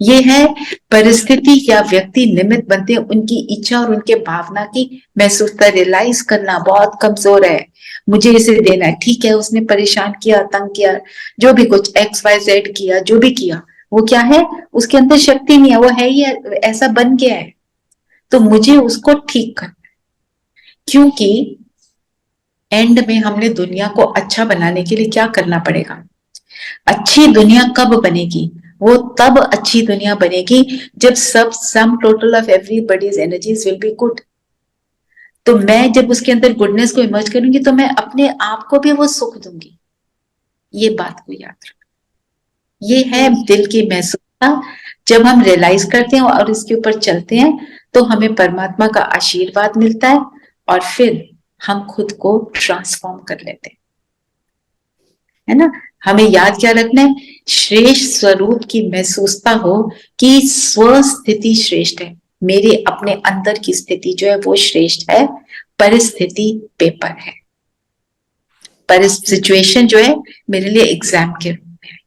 ये है परिस्थिति या व्यक्ति निमित्त बनते हैं, उनकी इच्छा और उनके भावना की महसूसता रियलाइज करना बहुत कमजोर है। मुझे इसे देना है, ठीक है, उसने परेशान किया, तंग किया, जो भी कुछ XYZ किया, जो भी किया, वो क्या है, उसके अंदर शक्ति नहीं है, वो है ही ऐसा बन गया है। तो मुझे उसको ठीक करना है, क्योंकि एंड में हमने दुनिया को अच्छा बनाने के लिए क्या करना पड़ेगा। अच्छी दुनिया कब बनेगी, वो तब अच्छी दुनिया बनेगी जब sum total of everybody's energies will be good. तो मैं जब उसके अंदर गुडनेस को इमर्ज करूंगी तो मैं अपने आप को भी वो सुख दूंगी। ये बात को याद रखना, ये है दिल की महसूसता। जब हम रियलाइज करते हैं और इसके ऊपर चलते हैं तो हमें परमात्मा का आशीर्वाद मिलता है और फिर हम खुद को ट्रांसफॉर्म कर लेते हैं, है ना। हमें याद क्या रखना है, श्रेष्ठ स्वरूप की महसूसता हो कि स्व स्थिति श्रेष्ठ है, मेरे अपने अंदर की स्थिति जो है वो श्रेष्ठ है, परिस्थिति पेपर है, पर सिचुएशन जो है मेरे लिए एग्जाम के रूप में है।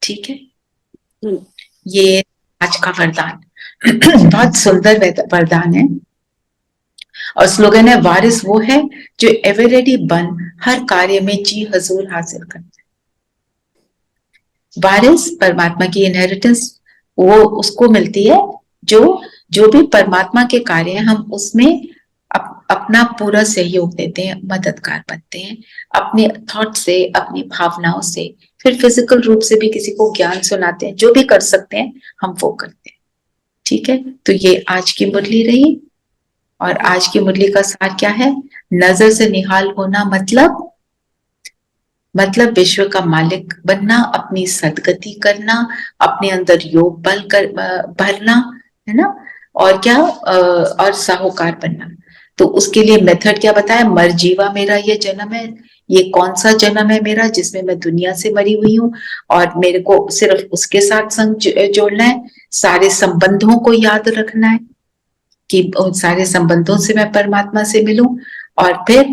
ठीक है, ये आज का वरदान बहुत सुंदर वरदान है और स्लोगन है, वारिस वो है जो एवर रेडी बन हर कार्य में जी हजूर हासिल करता है। वारिस परमात्मा की इनहेरिटेंस वो उसको मिलती है जो भी परमात्मा के कार्य हैं हम उसमें अपना पूरा सहयोग देते हैं, मददगार बनते हैं, अपने थॉट से, अपनी भावनाओं से, फिर फिजिकल रूप से भी किसी को ज्ञान सुनाते हैं, जो भी कर सकते हैं हम वो करते हैं। ठीक है, तो ये आज की मुरली रही। और आज की मुरली का सार क्या है, नजर से निहाल होना मतलब विश्व का मालिक बनना, अपनी सदगति करना, अपने अंदर योग बल कर भरना, है ना, और क्या और साहूकार बनना। तो उसके लिए मेथड क्या बताया, मरजीवा मेरा ये जन्म है, ये कौन सा जन्म है मेरा जिसमें मैं दुनिया से मरी हुई हूँ और मेरे को सिर्फ उसके साथ संग जोड़ना है, सारे संबंधों को याद रखना है कि उन सारे संबंधों से मैं परमात्मा से मिलूं। और फिर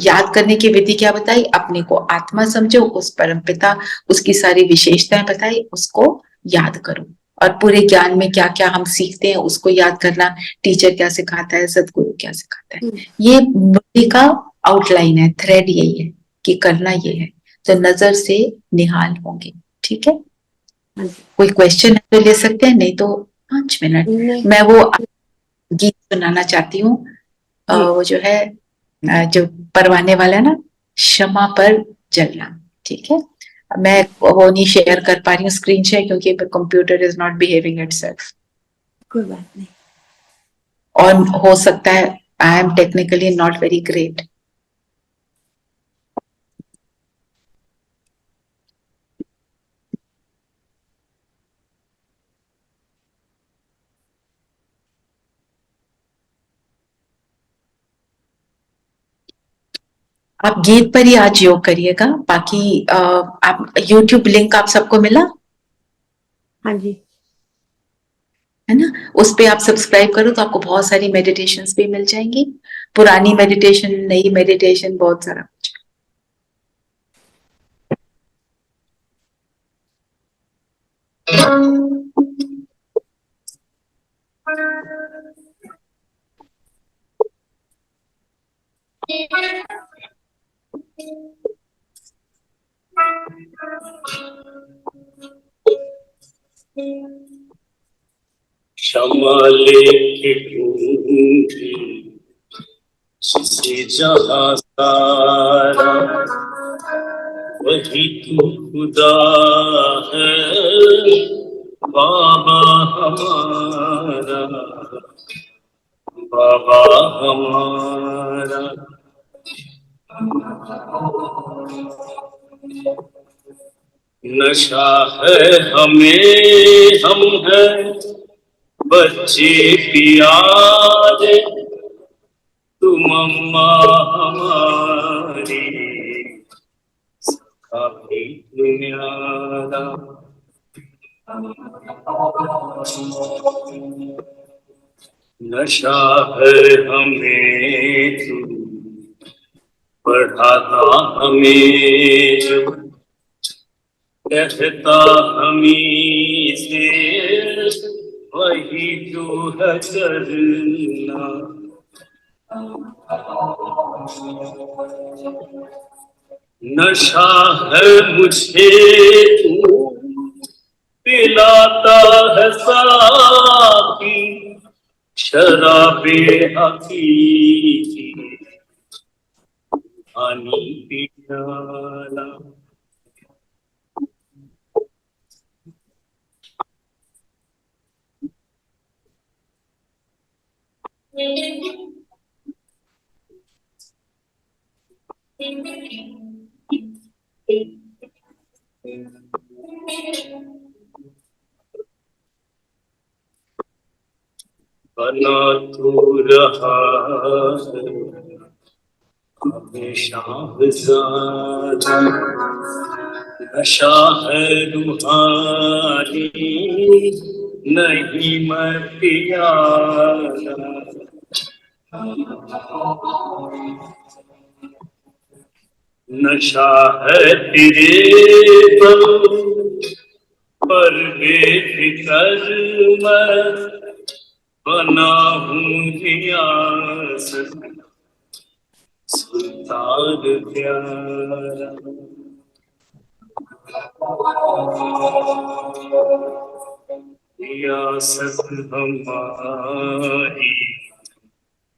याद करने की विधि क्या बताई, अपने को आत्मा समझो, उस परमपिता उसकी सारी विशेषताएं बताई, उसको याद करो। और पूरे ज्ञान में क्या क्या हम सीखते हैं उसको याद करना, टीचर क्या सिखाता है, सदगुरु क्या सिखाता है, ये मुरली का आउटलाइन है, थ्रेड यही है कि करना ये है, तो नजर से निहाल होंगे। ठीक है, कोई क्वेश्चन है तो ले सकते हैं, नहीं तो 5 मिनट मैं वो गीत सुनाना चाहती हूँ, वो जो है जो परवाने वाला है ना, क्षमा पर जलना। ठीक है, मैं वो नहीं शेयर कर पा रही हूँ स्क्रीन शेयर क्योंकि computer is not behaving itself. कोई बात नहीं, और हो सकता है I am technically not very great. आप गीत पर ही आज योग करिएगा, बाकी आप YouTube लिंक आप सबको मिला, हाँ जी, है ना, उस पे आप सब्सक्राइब करो तो आपको बहुत सारी मेडिटेशंस भी मिल जाएंगी। पुरानी मेडिटेशन, नई मेडिटेशन, बहुत सारा कुछ। क्षमा लेके ढूंढी जिसे जहाँ सारा, वही तू खुदा है बाबा हमारा, बाबा हमारा। नशा है हमें, हम हैं बच्चे प्यारे, तुम अम्मा हमारी काफी दुनियादा। नशा है हमें तू पढ़ाता हमें जो, कहता हमी से वही जो है करना। नशा है मुझे तू पिलाता है साकी, शराबे हकीकी पानी पिलाना। बना तू रहा है हमेशा ज़ादा, नशा है रूहानी नहीं मतियाना। नशा है तेरे बल पर बेफिकर मैं बना हूँ रियासत सुल्तान प्यारा। रियासत हमारी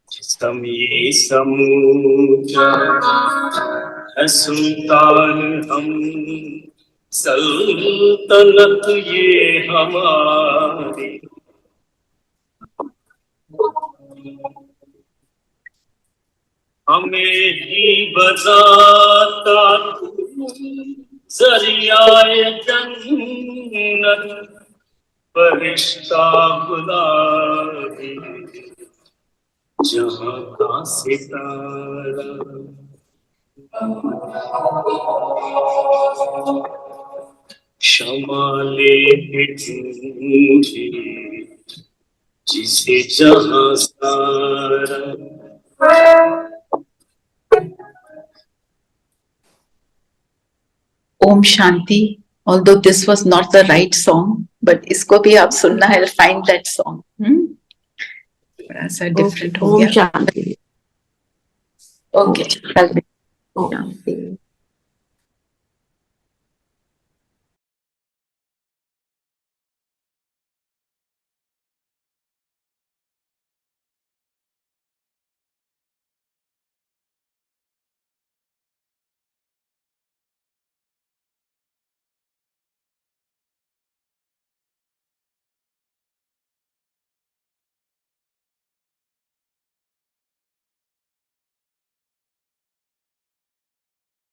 जिसम ये समूचा है, सुल्तान हम सल्तनत ये हमारी। हमें ही बताता तू ज़रियाए जन्नत, फरिश्ता गुलाबी जहाँ का सितारा। क्षमा लेके ढूंढी जिसे जहाँ सारा। Om Shanti. Although this was not the right song, but इसको भी आप सुनना है, find that song. थोड़ा सा different हो ओम गया। शांति। Okay, कल ओम शांति।